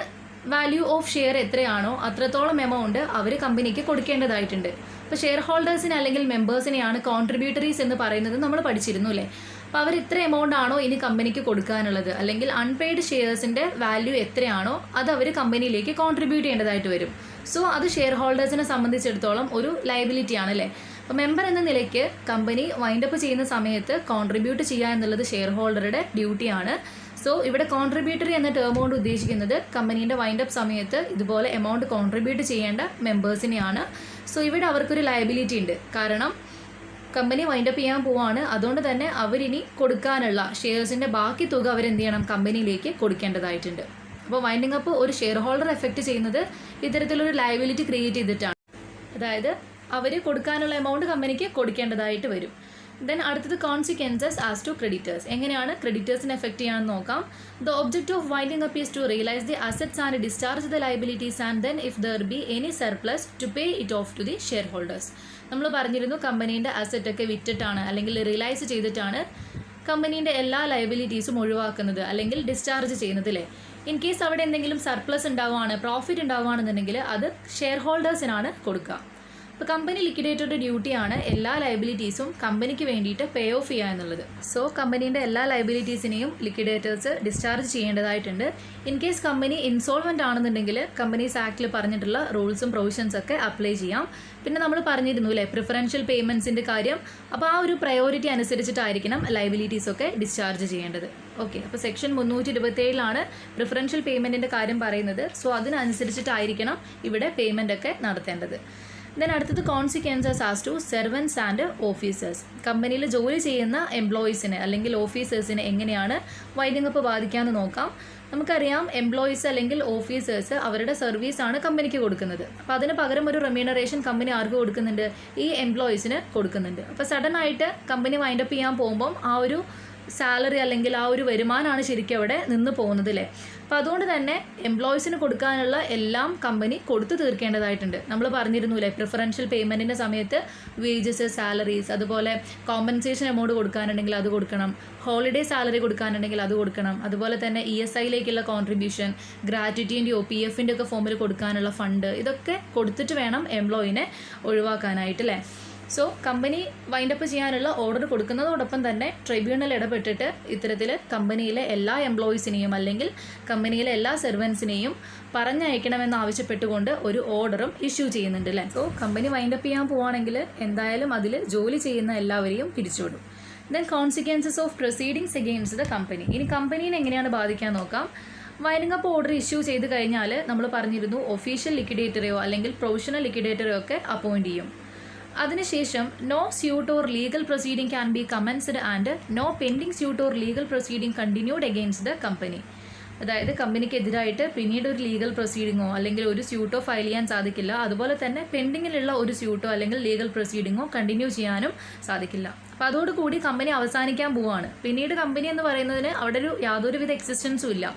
വാല്യൂ ഓഫ് ഷെയർ എത്രയാണോ അത്രത്തോളം എമൗണ്ട് അവർ കമ്പനിക്ക് കൊടുക്കേണ്ടതായിട്ടുണ്ട്. അപ്പോൾ ഷെയർ ഹോൾഡേഴ്സിനെ അല്ലെങ്കിൽ മെമ്പേഴ്സിനെയാണ് കോൺട്രിബ്യൂട്ടറീസ് എന്ന് പറയുന്നത് നമ്മൾ പഠിച്ചിരുന്നു അല്ലേ. അപ്പോൾ അവർ ഇത്ര എമൗണ്ട് ആണോ ഇനി കമ്പനിക്ക് കൊടുക്കാനുള്ളത്, അല്ലെങ്കിൽ അൺപെയ്ഡ് ഷെയർസിൻ്റെ വാല്യൂ എത്രയാണോ അത് അവർ കമ്പനിയിലേക്ക് കോൺട്രിബ്യൂട്ട് ചെയ്യേണ്ടതായിട്ട് വരും. സോ അത് ഷെയർ ഹോൾഡേഴ്സിനെ സംബന്ധിച്ചിടത്തോളം ഒരു ലയബിലിറ്റി ആണല്ലേ. അപ്പോൾ മെമ്പർ എന്ന നിലയ്ക്ക് കമ്പനി വൈൻഡപ്പ് ചെയ്യുന്ന സമയത്ത് കോൺട്രിബ്യൂട്ട് ചെയ്യുക എന്നുള്ളത് ഷെയർ ഹോൾഡറുടെ ഡ്യൂട്ടിയാണ്. സോ ഇവിടെ കോൺട്രിബ്യൂട്ടറി എന്ന ടേം കൊണ്ട് ഉദ്ദേശിക്കുന്നത് കമ്പനീൻ്റെ വൈൻഡപ്പ് സമയത്ത് ഇതുപോലെ എമൗണ്ട് കോൺട്രിബ്യൂട്ട് ചെയ്യേണ്ട മെമ്പേഴ്സിനെയാണ്. സോ ഇവിടെ അവർക്കൊരു ലയബിലിറ്റി ഉണ്ട്. കാരണം കമ്പനി വൈൻഡപ്പ് ചെയ്യാൻ പോവാണ്, അതുകൊണ്ട് തന്നെ അവരിനി കൊടുക്കാനുള്ള ഷെയർസിൻ്റെ ബാക്കി തുക അവരെന്ത് ചെയ്യണം, കമ്പനിയിലേക്ക് കൊടുക്കേണ്ടതായിട്ടുണ്ട്. അപ്പോൾ വൈൻഡിങ് അപ്പ് ഒരു ഷെയർ ഹോൾഡർ എഫക്റ്റ് ചെയ്യുന്നത് ഇത്തരത്തിലൊരു ലയബിലിറ്റി ക്രിയേറ്റ് ചെയ്തിട്ടാണ്. അതായത് അവർ കൊടുക്കാനുള്ള എമൗണ്ട് കമ്പനിക്ക് കൊടുക്കേണ്ടതായിട്ട് വരും. ദെൻ അടുത്തത് കോൺസിക്വൻസസ് ആസ് ടു ക്രെഡിറ്റേഴ്സ്. എങ്ങനെയാണ് ക്രെഡിറ്റേഴ്സിനെ എഫക്റ്റ് ചെയ്യാമെന്ന് നോക്കാം. The object of winding up is to realise the assets and discharge the liabilities and then if there be any surplus to pay it off to the shareholders. നമ്മൾ പറഞ്ഞിരുന്നു കമ്പനീൻ്റെ അസറ്റൊക്കെ വിറ്റിട്ടാണ് അല്ലെങ്കിൽ realise ചെയ്തിട്ടാണ് കമ്പനീൻ്റെ എല്ലാ ലയബിലിറ്റീസും ഒഴിവാക്കുന്നത് അല്ലെങ്കിൽ discharge ചെയ്യുന്നത് അല്ലേ. In case അവിടെ എന്തെങ്കിലും സർപ്ലസ് ഉണ്ടാവുകയാണ്, പ്രോഫിറ്റ് ഉണ്ടാവുകയാണെന്നുണ്ടെങ്കിൽ അത് ഷെയർ ഹോൾഡേഴ്സിനാണ് കൊടുക്കുക. അപ്പോൾ കമ്പനി ലിക്വിഡേറ്ററുടെ ഡ്യൂട്ടിയാണ് എല്ലാ ലയബിലിറ്റീസും കമ്പനിക്ക് വേണ്ടിയിട്ട് പേ ഓഫ് ചെയ്യുക എന്നുള്ളത്. സോ കമ്പനീൻ്റെ എല്ലാ ലയബിലിറ്റീസിനെയും ലിക്വിഡേറ്റേഴ്സ് ഡിസ്ചാർജ് ചെയ്യേണ്ടതായിട്ടുണ്ട്. ഇൻ കേസ് കമ്പനി ഇൻസോൾവെൻ്റ് ആണെന്നുണ്ടെങ്കിൽ കമ്പനീസ് ആക്ടിൽ പറഞ്ഞിട്ടുള്ള റൂൾസും പ്രൊവിഷൻസ് ഒക്കെ അപ്ലൈ ചെയ്യാം. പിന്നെ നമ്മൾ പറഞ്ഞിരുന്നു അല്ലേ പ്രിഫറൻഷ്യൽ പേയ്മെൻറ്റ്സിൻ്റെ കാര്യം. അപ്പോൾ ആ ഒരു പ്രയോറിറ്റി അനുസരിച്ചിട്ടായിരിക്കണം ലയബിലിറ്റീസൊക്കെ ഡിസ്ചാർജ് ചെയ്യേണ്ടത്. ഓക്കെ, അപ്പോൾ സെക്ഷൻ 327 പ്രിഫറൻഷ്യൽ പേയ്മെൻറ്റിൻ്റെ കാര്യം പറയുന്നത്. സോ അതിനനുസരിച്ചിട്ടായിരിക്കണം ഇവിടെ പേയ്മെൻ്റ് ഒക്കെ നടത്തേണ്ടത്. ദെൻ അടുത്തത് consequences as to servants and officers. കമ്പനിയിൽ ജോലി ചെയ്യുന്ന എംപ്ലോയീസിനെ അല്ലെങ്കിൽ ഓഫീസേഴ്സിനെ എങ്ങനെയാണ് വൈൻഡിങ് അപ്പ് ബാധിക്കാമെന്ന് നോക്കാം. നമുക്കറിയാം എംപ്ലോയീസ് അല്ലെങ്കിൽ ഓഫീസേഴ്സ് അവരുടെ സർവീസാണ് കമ്പനിക്ക് കൊടുക്കുന്നത്. അപ്പോൾ അതിന് പകരം ഒരു റെമ്യൂണറേഷൻ കമ്പനി ആർക്ക് കൊടുക്കുന്നുണ്ട്, ഈ എംപ്ലോയീസിന് കൊടുക്കുന്നുണ്ട്. അപ്പോൾ സഡൻ ആയിട്ട് കമ്പനി വൈൻഡപ്പ് ചെയ്യാൻ പോകുമ്പം ആ ഒരു സാലറി അല്ലെങ്കിൽ ആ ഒരു വരുമാനമാണ് ശരിക്കും അവിടെ നിന്ന് പോകുന്നത് അല്ലേ. അപ്പോൾ അതുകൊണ്ട് തന്നെ എംപ്ലോയീസിന് കൊടുക്കാനുള്ള എല്ലാം കമ്പനി കൊടുത്തു തീർക്കേണ്ടതായിട്ടുണ്ട്. നമ്മൾ പറഞ്ഞിരുന്നു അല്ലേ പ്രിഫറൻഷ്യൽ പേയ്മെൻറ്റിൻ്റെ സമയത്ത് വേജസ്, സാലറീസ്, അതുപോലെ കോമ്പൻസേഷൻ എമൗണ്ട് കൊടുക്കാനുണ്ടെങ്കിൽ അത് കൊടുക്കണം, ഹോളിഡേ സാലറി കൊടുക്കാനുണ്ടെങ്കിൽ അത് കൊടുക്കണം, അതുപോലെ തന്നെ ESIയിലേക്കുള്ള കോൺട്രിബ്യൂഷൻ, ഗ്രാറ്റുവിറ്റിൻ്റെയോ PFൻ്റെ ഒക്കെ ഫോമിൽ കൊടുക്കാനുള്ള ഫണ്ട്, ഇതൊക്കെ കൊടുത്തിട്ട് വേണം എംപ്ലോയിനെ ഒഴിവാക്കാനായിട്ട് അല്ലേ. സോ കമ്പനി വൈൻഡപ്പ് ചെയ്യാനുള്ള ഓർഡർ കൊടുക്കുന്നതോടൊപ്പം തന്നെ ട്രിബ്യൂണൽ ഇടപെട്ടിട്ട് ഇത്തരത്തിൽ കമ്പനിയിലെ എല്ലാ എംപ്ലോയീസിനെയും അല്ലെങ്കിൽ കമ്പനിയിലെ എല്ലാ സെർവൻസിനെയും പറഞ്ഞയക്കണമെന്ന് ആവശ്യപ്പെട്ടുകൊണ്ട് ഒരു ഓർഡറും ഇഷ്യൂ ചെയ്യുന്നുണ്ട് അല്ലേ. സോ കമ്പനി വൈൻഡപ്പ് ചെയ്യാൻ പോവുകയാണെങ്കിൽ എന്തായാലും അതിൽ ജോലി ചെയ്യുന്ന എല്ലാവരെയും പിരിച്ചുവിടും. Then consequences of proceedings against the company. ഇനി കമ്പനീനെ എങ്ങനെയാണ് ബാധിക്കാൻ നോക്കാം. വൈൻഡിങ് അപ്പ് ഓർഡർ ഇഷ്യൂ ചെയ്ത് കഴിഞ്ഞാൽ നമ്മൾ പറഞ്ഞിരുന്നു ഒഫീഷ്യൽ ലിക്വിഡേറ്ററെയോ അല്ലെങ്കിൽ പ്രൊവിഷണൽ ലിക്വിഡേറ്ററെയോ ഒക്കെ അപ്പോയിൻറ്റ് ചെയ്യും. അതിനുശേഷം no suit or legal proceeding can be commenced and no pending suit or legal proceeding continued against the company. അതായത് കമ്പനിക്കെതിരായിട്ട് പിന്നീട് ഒരു ലീഗൽ പ്രൊസീഡിങ്ങോ അല്ലെങ്കിൽ ഒരു സ്യൂട്ടോ ഫയൽ ചെയ്യാൻ സാധിക്കില്ല. അതുപോലെ തന്നെ പെൻഡിങ്ങിലുള്ള ഒരു സ്യൂട്ടോ അല്ലെങ്കിൽ ലീഗൽ പ്രൊസീഡിങ്ങോ കണ്ടിന്യൂ ചെയ്യാനും സാധിക്കില്ല. അപ്പോൾ അതോടുകൂടി കമ്പനി അവസാനിക്കാൻ പോവുകയാണ്. പിന്നീട് കമ്പനി എന്ന് പറയുന്നതിന് അവിടെ യാതൊരുവിധ എക്സിസ്റ്റൻസും ഇല്ല.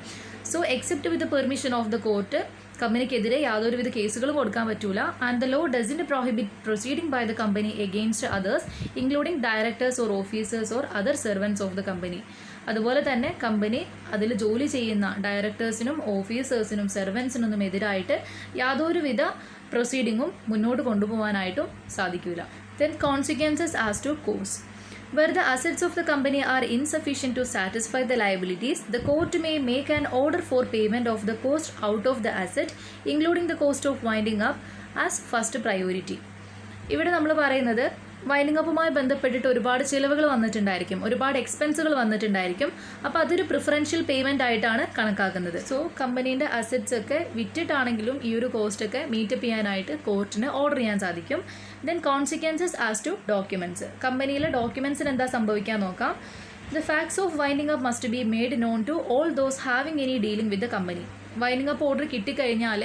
So except with permission of the court കമ്പനിക്കെതിരെ യാതൊരുവിധ കേസുകളും കൊടുക്കാൻ പറ്റൂല. And the law doesn't prohibit proceeding by the company against others including directors or officers or other servants of the company. അതുപോലെ തന്നെ കമ്പനി അതിൽ ജോലി ചെയ്യുന്ന ഡയറക്ടേഴ്സിനും ഓഫീസേഴ്സിനും സെർവൻസിനൊന്നും എതിരായിട്ട് യാതൊരുവിധ പ്രൊസീഡിങ്ങും മുന്നോട്ട് കൊണ്ടുപോകാനായിട്ടും സാധിക്കില്ല. Then consequences as to cost. Where the assets of the company are insufficient to satisfy the liabilities, the court may make an order for payment of the cost out of the asset, including the cost of winding up as first priority. ഇവിടെ നമ്മൾ പറയുന്നത് winding അപ്പുമായി ബന്ധപ്പെട്ടിട്ട് ഒരുപാട് ചിലവുകൾ വന്നിട്ടുണ്ടായിരിക്കും, ഒരുപാട് എക്സ്പെൻസുകൾ വന്നിട്ടുണ്ടായിരിക്കും. അപ്പോൾ അതൊരു preferential payment ആയിട്ടാണ് കണക്കാക്കുന്നത്. സോ കമ്പനീൻ്റെ അസറ്റ്സ് ഒക്കെ വിറ്റിട്ടാണെങ്കിലും ഈ ഒരു കോസ്റ്റ് ഒക്കെ മീറ്റപ്പ് ചെയ്യാനായിട്ട് കോർട്ടിന് ഓർഡർ ചെയ്യാൻ സാധിക്കും. Then consequences as to documents. കമ്പനിയിലെ ഡോക്യുമെൻറ്റ്സിന് എന്താ സംഭവിക്കാൻ നോക്കാം. The facts of winding up must be made known to all those having any dealing with the company. Winding up order കിട്ടിക്കഴിഞ്ഞാൽ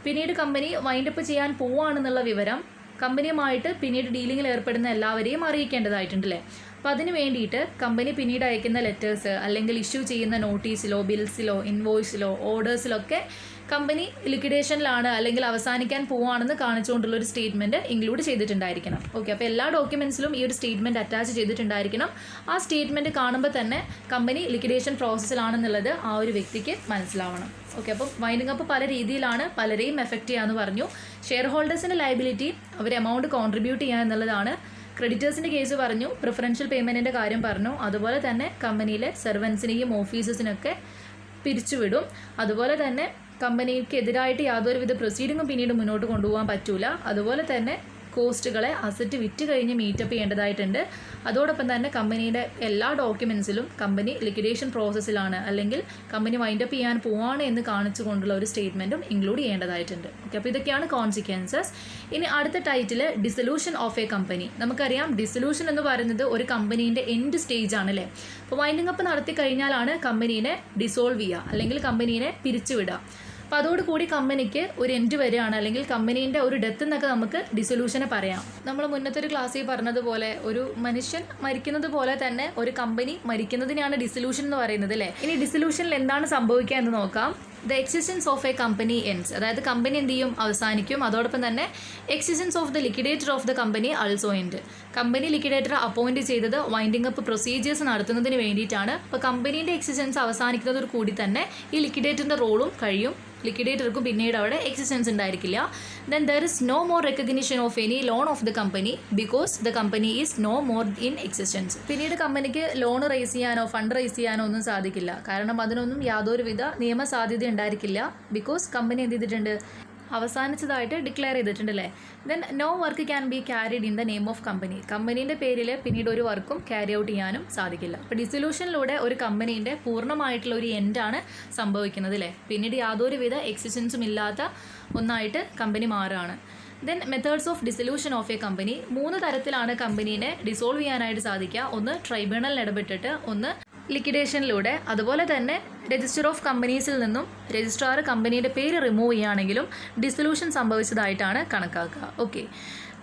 പിന്നീട് കമ്പനി വൈൻഡപ്പ് ചെയ്യാൻ പോവുകയാണെന്നുള്ള വിവരം കമ്പനിയുമായിട്ട് പിന്നീട് ഡീലിങ്ങിൽ ഏർപ്പെടുന്ന എല്ലാവരെയും അറിയിക്കേണ്ടതായിട്ടുണ്ടല്ലേ. അപ്പോൾ അതിന് വേണ്ടിയിട്ട് കമ്പനി പിന്നീട് അയക്കുന്ന ലെറ്റേഴ്സ് അല്ലെങ്കിൽ ഇഷ്യൂ ചെയ്യുന്ന നോട്ടീസിലോ ബിൽസിലോ ഇൻവോയ്സിലോ ഓർഡേഴ്സിലൊക്കെ കമ്പനി ലിക്വിഡേഷനിലാണ് അല്ലെങ്കിൽ അവസാനിക്കാൻ പോവുകയാണെന്ന് കാണിച്ചുകൊണ്ടുള്ള ഒരു സ്റ്റേറ്റ്മെൻറ്റ് ഇൻക്ലൂഡ് ചെയ്തിട്ടുണ്ടായിരിക്കണം. ഓക്കെ, അപ്പോൾ എല്ലാ ഡോക്യുമെൻറ്റ്സിലും ഈ ഒരു സ്റ്റേറ്റ്മെൻറ്റ് അറ്റാച്ച് ചെയ്തിട്ടുണ്ടായിരിക്കണം. ആ സ്റ്റേറ്റ്മെൻറ്റ് കാണുമ്പോൾ തന്നെ കമ്പനി ലിക്വിഡേഷൻ പ്രോസസ്സിലാണെന്നുള്ളത് ആ ഒരു വ്യക്തിക്ക് മനസ്സിലാവണം. ഓക്കെ, അപ്പം വൈൻഡിങ് അപ്പ് പല രീതിയിലാണ് പലരെയും എഫക്റ്റ് ചെയ്യാമെന്ന് പറഞ്ഞു. ഷെയർ ഹോൾഡേഴ്സിൻ്റെ ലയബിലിറ്റി അവർ എമൗണ്ട് കോൺട്രിബ്യൂട്ട് ചെയ്യുക എന്നുള്ളതാണ്. ക്രെഡിറ്റേഴ്സിൻ്റെ കേസ് പറഞ്ഞു, പ്രിഫറൻഷ്യൽ പേയ്മെൻറ്റിൻ്റെ കാര്യം പറഞ്ഞു. അതുപോലെ തന്നെ കമ്പനിയിലെ സെർവൻസിനെയും ഓഫീസേഴ്സിനൊക്കെ പിരിച്ചുവിടും. അതുപോലെ തന്നെ കമ്പനിക്കെതിരായിട്ട് യാതൊരുവിധ പ്രൊസീഡിങ്ങും പിന്നീട് മുന്നോട്ട് കൊണ്ടുപോകാൻ പറ്റൂല. അതുപോലെ തന്നെ കോസ്റ്റുകളെ അസറ്റ് വിറ്റ് കഴിഞ്ഞ് മീറ്റപ്പ് ചെയ്യേണ്ടതായിട്ടുണ്ട്. അതോടൊപ്പം തന്നെ കമ്പനിയുടെ എല്ലാ ഡോക്യുമെൻസിലും കമ്പനി ലിക്വിഡേഷൻ പ്രോസസ്സിലാണ് അല്ലെങ്കിൽ കമ്പനി വൈൻഡപ്പ് ചെയ്യാൻ പോവാണ് എന്ന് കാണിച്ചുകൊണ്ടുള്ള ഒരു സ്റ്റേറ്റ്മെൻറ്റും ഇൻക്ലൂഡ് ചെയ്യേണ്ടതായിട്ടുണ്ട്. ഓക്കെ, അപ്പോൾ ഇതൊക്കെയാണ് കോൺസിക്വൻസസ്. ഇനി അടുത്ത title dissolution of a company. നമുക്കറിയാം ഡിസൊല്യൂഷൻ എന്ന് പറയുന്നത് ഒരു കമ്പനീൻ്റെ എൻഡ് സ്റ്റേജ് ആണല്ലേ. അപ്പോൾ വൈൻഡിങ് അപ്പ് നടത്തി കഴിഞ്ഞാലാണ് കമ്പനീനെ ഡിസോൾവ് ചെയ്യുക അല്ലെങ്കിൽ കമ്പനീനെ പിരിച്ചുവിടുക. അപ്പോൾ അതോടുകൂടി കമ്പനിക്ക് ഒരു എൻഡ് വരികയാണ് അല്ലെങ്കിൽ കമ്പനീൻ്റെ ഒരു ഡെത്ത് എന്നൊക്കെ നമുക്ക് ഡിസൊല്യൂഷനെ പറയാം. നമ്മൾ മുന്നത്തെ ഒരു ക്ലാസ്സിൽ പറഞ്ഞതുപോലെ ഒരു മനുഷ്യൻ മരിക്കുന്നത് പോലെ തന്നെ ഒരു കമ്പനി മരിക്കുന്നതിനാണ് ഡിസൊല്യൂഷൻ എന്ന് പറയുന്നത് അല്ലേ. ഇനി ഡിസൊല്യൂഷനിൽ എന്താണ് സംഭവിക്കുക എന്ന് നോക്കാം. The existence of a company ends, അതായത് കമ്പനി എന്ത് ചെയ്യും, അവസാനിക്കും. അതോടൊപ്പം തന്നെ existence of the liquidator of the company also end. Company liquidator appoint ചെയ്തത് വൈൻഡിങ് അപ്പ് പ്രൊസീജിയേഴ്സ് നടത്തുന്നതിന് വേണ്ടിയിട്ടാണ്. അപ്പോൾ കമ്പനീൻ്റെ എക്സിസ്റ്റൻസ് അവസാനിക്കുന്നതോട് കൂടി തന്നെ ഈ ലിക്വിഡേറ്ററിൻ്റെ റോളും കഴിയും. ലിക്വിഡേറ്റർക്കും പിന്നീട് അവിടെ എക്സിസ്റ്റൻസ് ഉണ്ടായിരിക്കില്ല. Then there is no more recognition of any loan of the company because the company is no more in existence. പിന്നീട് കമ്പനിക്ക് ലോൺ റേസ് ചെയ്യാനോ ഫണ്ട് റേസ് ചെയ്യാനോ ഒന്നും സാധിക്കില്ല. കാരണം അതിനൊന്നും യാതൊരുവിധ നിയമസാധ്യത ഉണ്ടായിരിക്കില്ല. ബിക്കോസ് കമ്പനി എന്ത് ചെയ്തിട്ടുണ്ട്, അവസാനിച്ചതായിട്ട് ഡിക്ലെയർ ചെയ്തിട്ടുണ്ടല്ലേ. Then no work can be carried in the name of company. കമ്പനീൻ്റെ പേരിൽ പിന്നീട് ഒരു വർക്കും ക്യാരി ഔട്ട് ചെയ്യാനും സാധിക്കില്ല. അപ്പോൾ ഡിസൊല്യൂഷനിലൂടെ ഒരു കമ്പനീൻ്റെ പൂർണ്ണമായിട്ടുള്ള ഒരു എൻഡാണ് സംഭവിക്കുന്നത് അല്ലേ. പിന്നീട് യാതൊരുവിധ എക്സിസ്റ്റൻസും ഇല്ലാത്ത ഒന്നായിട്ട് കമ്പനി മാറുകയാണ്. Then methods of dissolution of a company. 3 തരത്തിലാണ് കമ്പനീനെ ഡിസോൾവ് ചെയ്യാനായിട്ട് സാധിക്കുക. ഒന്ന് ട്രൈബ്യൂണലിൽ ഇടപെട്ടിട്ട്, ഒന്ന് ലിക്വിഡേഷനിലൂടെ, അതുപോലെ തന്നെ രജിസ്റ്റർ ഓഫ് കമ്പനീസിൽ നിന്നും രജിസ്ട്രാർ കമ്പനിയുടെ പേര് റിമൂവ് ചെയ്യുകയാണെങ്കിലും ഡിസൊല്യൂഷൻ സംഭവിച്ചതായിട്ടാണ് കണക്കാക്കുക. ഓക്കെ,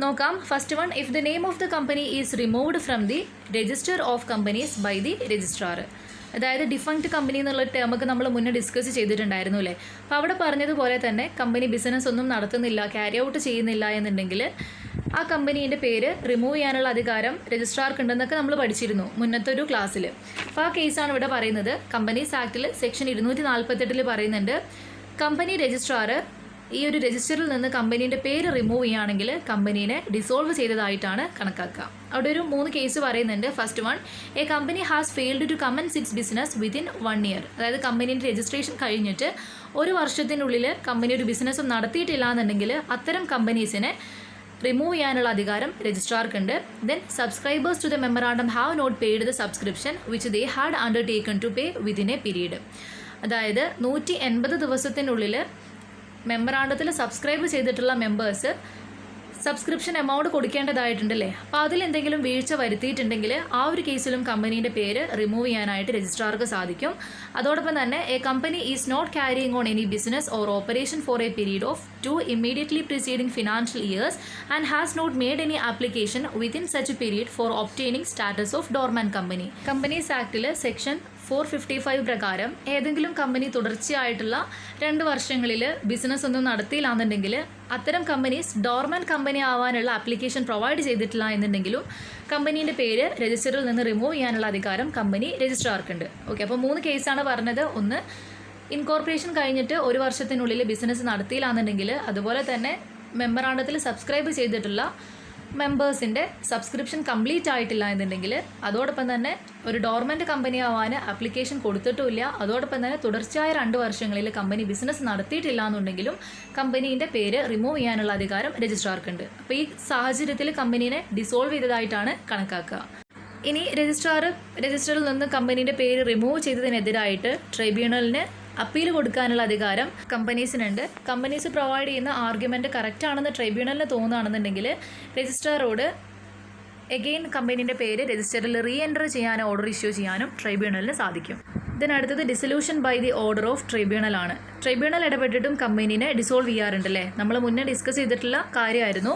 നോക്കാം. First one, if the name of the company is removed from the register of companies by the registrar. അതായത് ഡിഫങ്ക്ട് കമ്പനി എന്നുള്ള ടേമൊക്കെ നമ്മൾ മുന്നേ ഡിസ്കസ് ചെയ്തിട്ടുണ്ടായിരുന്നു അല്ലേ. അപ്പോൾ അവിടെ പറഞ്ഞതുപോലെ തന്നെ കമ്പനി ബിസിനസ് ഒന്നും നടത്തുന്നില്ല, ക്യാരി ഔട്ട് ചെയ്യുന്നില്ല എന്നുണ്ടെങ്കിൽ ആ കമ്പനീൻ്റെ പേര് റിമൂവ് ചെയ്യാനുള്ള അധികാരം രജിസ്ട്രാർക്ക് ഉണ്ടെന്നൊക്കെ നമ്മൾ പഠിച്ചിരുന്നു മുന്നത്തെ ഒരു ക്ലാസ്സിൽ. അപ്പോൾ ആ കേസാണ് ഇവിടെ പറയുന്നത്. കമ്പനീസ് ആക്ടിൽ സെക്ഷൻ 248 പറയുന്നുണ്ട്, കമ്പനി രജിസ്ട്രാർ ഈ ഒരു രജിസ്റ്ററിൽ നിന്ന് കമ്പനീൻ്റെ പേര് റിമൂവ് ചെയ്യുകയാണെങ്കിൽ കമ്പനീനെ ഡിസോൾവ് ചെയ്തതായിട്ടാണ് കണക്കാക്കുക. അവിടെ ഒരു 3 കേസ് പറയുന്നുണ്ട്. First one, a company has failed to commence its business within 1 year. അതായത് കമ്പനീൻ്റെ രജിസ്ട്രേഷൻ കഴിഞ്ഞിട്ട് 1 വർഷത്തിനുള്ളിൽ കമ്പനി ഒരു ബിസിനസ്സും നടത്തിയിട്ടില്ല എന്നുണ്ടെങ്കിൽ അത്തരം കമ്പനീസിനെ റിമൂവ് ചെയ്യാനുള്ള അധികാരം രജിസ്ട്രാർക്കുണ്ട്. Then subscribers to the memorandum have not paid the subscription which they had undertaken to pay within a period. അതായത് 180 ദിവസത്തിനുള്ളിൽ മെമ്മറാണ്ടത്തിൽ സബ്സ്ക്രൈബ് ചെയ്തിട്ടുള്ള മെമ്പേഴ്സ് സബ്സ്ക്രിപ്ഷൻ എമൗണ്ട് കൊടുക്കേണ്ടതായിട്ടുണ്ടല്ലേ. അപ്പോൾ അതിലെന്തെങ്കിലും വീഴ്ച വരുത്തിയിട്ടുണ്ടെങ്കിൽ ആ ഒരു കേസിലും കമ്പനീൻ്റെ പേര് റിമൂവ് ചെയ്യാനായിട്ട് രജിസ്ട്രാർക്ക് സാധിക്കും. അതോടൊപ്പം തന്നെ a company is not carrying on any business or operation for a period of 2 immediately preceding financial years and has not made any application within such a period for obtaining status of dormant company. Companies Actൽ section 455 പ്രകാരം ഏതെങ്കിലും company തുടർച്ചയായിട്ടുള്ള 2 വർഷങ്ങളിൽ business ഒന്നും നടത്തിയില്ലാന്നുണ്ടെങ്കിൽ അത്തരം companies dormant company ആവാനുള്ള application provide ചെയ്തിട്ടില്ല എന്നുണ്ടെങ്കിലും കമ്പനീൻ്റെ പേര് രജിസ്റ്ററിൽ നിന്ന് റിമൂവ് ചെയ്യാനുള്ള അധികാരം കമ്പനി രജിസ്ട്രാർക്കുണ്ട്. ഓക്കെ, അപ്പോൾ 3 കേസാണ് പറഞ്ഞത്. ഒന്ന്, ഇൻകോർപ്പറേഷൻ കഴിഞ്ഞിട്ട് 1 വർഷത്തിനുള്ളിൽ ബിസിനസ് നടത്തിയില്ലാന്നുണ്ടെങ്കിൽ, അതുപോലെ തന്നെ മെമ്മറാണ്ടത്തിൽ സബ്സ്ക്രൈബ് ചെയ്തിട്ടുള്ള മെമ്പേഴ്സിൻ്റെ സബ്സ്ക്രിപ്ഷൻ കംപ്ലീറ്റ് ആയിട്ടില്ല എന്നുണ്ടെങ്കിൽ, അതോടൊപ്പം തന്നെ ഒരു ഡോർമെൻറ്റ് കമ്പനി ആവാൻ ആപ്ലിക്കേഷൻ കൊടുത്തിട്ടുമില്ല, അതോടൊപ്പം തന്നെ തുടർച്ചയായ 2 വർഷങ്ങളിൽ കമ്പനി ബിസിനസ് നടത്തിയിട്ടില്ല എന്നുണ്ടെങ്കിലും കമ്പനീൻ്റെ പേര് റിമൂവ് ചെയ്യാനുള്ള അധികാരം രജിസ്ട്രാർക്കുണ്ട്. അപ്പോൾ ഈ സാഹചര്യത്തിൽ കമ്പനീനെ ഡിസോൾവ് ചെയ്തതായിട്ടാണ് കണക്കാക്കുക. ഇനി രജിസ്റ്ററിൽ നിന്ന് കമ്പനീൻ്റെ പേര് റിമൂവ് ചെയ്തതിനെതിരായിട്ട് ട്രൈബ്യൂണലിന് അപ്പീൽ കൊടുക്കാനുള്ള അധികാരം കമ്പനീസിനുണ്ട്. കമ്പനീസ് പ്രൊവൈഡ് ചെയ്യുന്ന ആർഗ്യുമെൻറ്റ് കറക്റ്റ് ആണെന്ന് ട്രൈബ്യൂണലിന് തോന്നുകയാണെന്നുണ്ടെങ്കിൽ രജിസ്ട്രാറോട് എഗെയിൻ കമ്പനീൻ്റെ പേര് രജിസ്റ്ററിൽ റീ എൻറ്റർ ചെയ്യാൻ ഓർഡർ ഇഷ്യൂ ചെയ്യാനും ട്രൈബ്യൂണലിന് സാധിക്കും. ഇതിനടുത്തത് dissolution by the order of tribunal ആണ്. ട്രൈബ്യൂണൽ ഇടപെട്ടിട്ടും കമ്പനീനെ ഡിസോൾവ് ചെയ്യാറുണ്ടല്ലേ, നമ്മൾ മുന്നേ ഡിസ്കസ് ചെയ്തിട്ടുള്ള കാര്യമായിരുന്നു.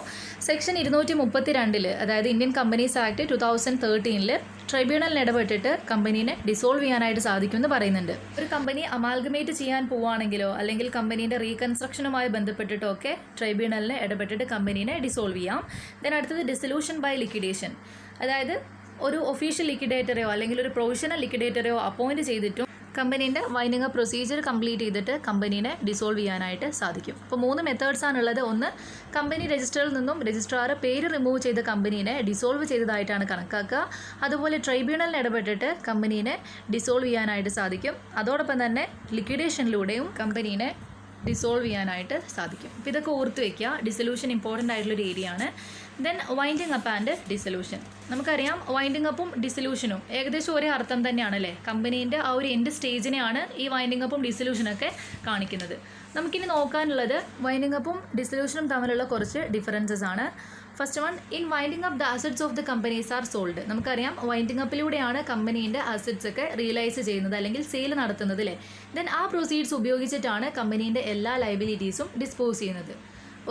സെക്ഷൻ 232 അതായത് ഇന്ത്യൻ കമ്പനീസ് ആക്ട് 2013 ട്രൈബ്യൂണലിന് ഇടപെട്ടിട്ട് കമ്പനീനെ ഡിസോൾവ് ചെയ്യാനായിട്ട് സാധിക്കുമെന്ന് പറയുന്നുണ്ട്. ഒരു കമ്പനി അമാൽഗമേറ്റ് ചെയ്യാൻ പോവുകയാണെങ്കിലോ അല്ലെങ്കിൽ കമ്പനീൻ്റെ റീകൺസ്ട്രക്ഷനുമായി ബന്ധപ്പെട്ടിട്ടോ ഒക്കെ ട്രൈബ്യൂണലിന് ഇടപെട്ടിട്ട് കമ്പനീനെ ഡിസോൾവ് ചെയ്യാം. അടുത്തത് ഡിസൊല്യൂഷൻ ബൈ ലിക്വിഡേഷൻ, അതായത് ഒരു ഒഫീഷ്യൽ ലിക്വിഡേറ്ററെയോ അല്ലെങ്കിൽ ഒരു പ്രൊവിഷണൽ ലിക്വിഡേറ്ററെയോ അപ്പോയിൻറ്റ് ചെയ്തിട്ടും കമ്പനീൻ്റെ വൈൻഡിങ് അപ്പ് പ്രൊസീജിയർ കംപ്ലീറ്റ് ചെയ്തിട്ട് കമ്പനീനെ ഡിസോൾവ് ചെയ്യാനായിട്ട് സാധിക്കും. അപ്പോൾ 3 മെത്തേഡ്സാണുള്ളത്. ഒന്ന്, കമ്പനി രജിസ്റ്ററിൽ നിന്നും രജിസ്ട്രാർ പേര് റിമൂവ് ചെയ്ത കമ്പനീനെ ഡിസോൾവ് ചെയ്തതായിട്ടാണ് കണക്കാക്കുക. അതുപോലെ ട്രൈബ്യൂണലിന് ഇടപെട്ടിട്ട് കമ്പനീനെ ഡിസോൾവ് ചെയ്യാനായിട്ട് സാധിക്കും. അതോടൊപ്പം തന്നെ ലിക്വിഡേഷനിലൂടെയും കമ്പനീനെ ഡിസോൾവ് ചെയ്യാനായിട്ട് സാധിക്കും. അപ്പോൾ ഇതൊക്കെ ഓർത്ത് വയ്ക്കുക. ഡിസൊല്യൂഷൻ ഇമ്പോർട്ടൻ്റ് ആയിട്ടുള്ളൊരു ഏരിയ ആണ്. Then winding up and dissolution. നമുക്കറിയാം വൈൻഡിങ് അപ്പും ഡിസൊല്യൂഷനും ഏകദേശം ഒരേ അർത്ഥം തന്നെയാണ് അല്ലേ. കമ്പനീൻ്റെ ആ ഒരു എൻഡ് സ്റ്റേജിനെയാണ് ഈ വൈൻഡിങ് അപ്പും ഡിസൊല്യൂഷനൊക്കെ കാണിക്കുന്നത്. നമുക്കിനി നോക്കാനുള്ളത് വൈൻഡിങ് അപ്പും ഡിസൊല്യൂഷനും തമ്മിലുള്ള കുറച്ച് ഡിഫറൻസസ് ആണ്. First one, in winding up the assets of the companies are sold. നമുക്കറിയാം വൈൻഡിങ് അപ്പിലൂടെയാണ് കമ്പനീൻ്റെ അസറ്റ്സ് ഒക്കെ റിയലൈസ് ചെയ്യുന്നത് അല്ലെങ്കിൽ സെയിൽ നടത്തുന്നത് അല്ലേ. ദെൻ ആ പ്രൊസീഡ്സ് ഉപയോഗിച്ചിട്ടാണ് കമ്പനീൻ്റെ എല്ലാ ലയബിലിറ്റീസും ഡിസ്പോസ് ചെയ്യുന്നത്.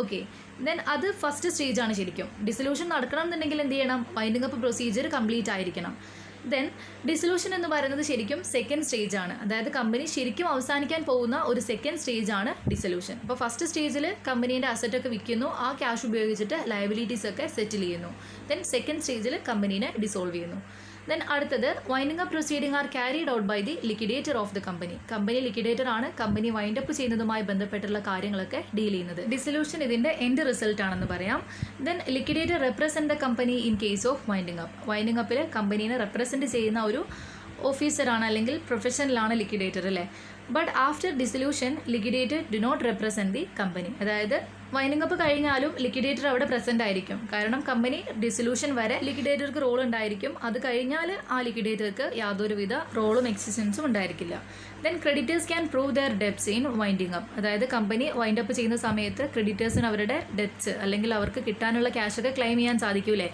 ഓക്കെ, ദെൻ അത് ഫസ്റ്റ് സ്റ്റേജാണ് ശരിക്കും. ഡിസൊല്യൂഷൻ നടക്കണം എന്നുണ്ടെങ്കിൽ എന്ത് ചെയ്യണം? വൈൻഡിങ് അപ്പ് പ്രൊസീജിയർ കംപ്ലീറ്റ് ആയിരിക്കണം. ദെൻ ഡിസൊല്യൂഷൻ എന്ന് പറയുന്നത് ശരിക്കും സെക്കൻഡ് സ്റ്റേജാണ്. അതായത് കമ്പനി ശരിക്കും അവസാനിക്കാൻ പോകുന്ന ഒരു സെക്കൻഡ് സ്റ്റേജാണ് ഡിസൊല്യൂഷൻ. അപ്പോൾ ഫസ്റ്റ് സ്റ്റേജിൽ കമ്പനീൻ്റെ അസറ്റൊക്കെ വിൽക്കുന്നു, ആ ക്യാഷ് ഉപയോഗിച്ചിട്ട് ലയബിലിറ്റീസ് ഒക്കെ സെറ്റിൽ ചെയ്യുന്നു. ദെൻ സെക്കൻഡ് സ്റ്റേജിൽ കമ്പനീനെ ഡിസോൾവ് ചെയ്യുന്നു. ദെൻ അടുത്തത് winding up proceeding are carried out by the liquidator of the company. Company liquidator ആണ് കമ്പനി വൈൻഡ് അപ്പ് ചെയ്യുന്നതുമായി ബന്ധപ്പെട്ടുള്ള കാര്യങ്ങളൊക്കെ ഡീൽ ചെയ്യുന്നത്. ഡിസൊല്യൂഷൻ ഇതിൻ്റെ എൻഡ് റിസൾട്ട് ആണെന്ന് പറയാം. Then liquidator represent the company in case of winding up. Winding അപ്പിൽ കമ്പനീനെ റെപ്രസെൻറ്റ് ചെയ്യുന്ന ഒരു ഓഫീസറാണ് അല്ലെങ്കിൽ പ്രൊഫഷണലാണ് ലിക്വിഡേറ്റർ അല്ലേ. But after dissolution liquidator do not represent the company. അതായത് വൈൻഡിങ് അപ്പ് കഴിഞ്ഞാലും ലിക്വിഡേറ്റർ അവിടെ പ്രസൻ്റ് ആയിരിക്കും. കാരണം കമ്പനി ഡിസൊല്യൂഷൻ വരെ ലിക്വിഡേറ്റർക്ക് റോൾ ഉണ്ടായിരിക്കും. അത് കഴിഞ്ഞാൽ ആ ലിക്വിഡേറ്റർക്ക് യാതൊരുവിധ റോളും എക്സിസ്റ്റൻസും ഉണ്ടായിരിക്കില്ല. Then creditors can prove their debts in winding up. അതായത് കമ്പനി വൈൻഡ് അപ്പ് ചെയ്യുന്ന സമയത്ത് ക്രെഡിറ്റേഴ്സിന് അവരുടെ ഡെപ്റ്റ്സ് അല്ലെങ്കിൽ അവർക്ക് കിട്ടാനുള്ള ക്യാഷൊക്കെ ക്ലെയിം ചെയ്യാൻ സാധിക്കൂലേ.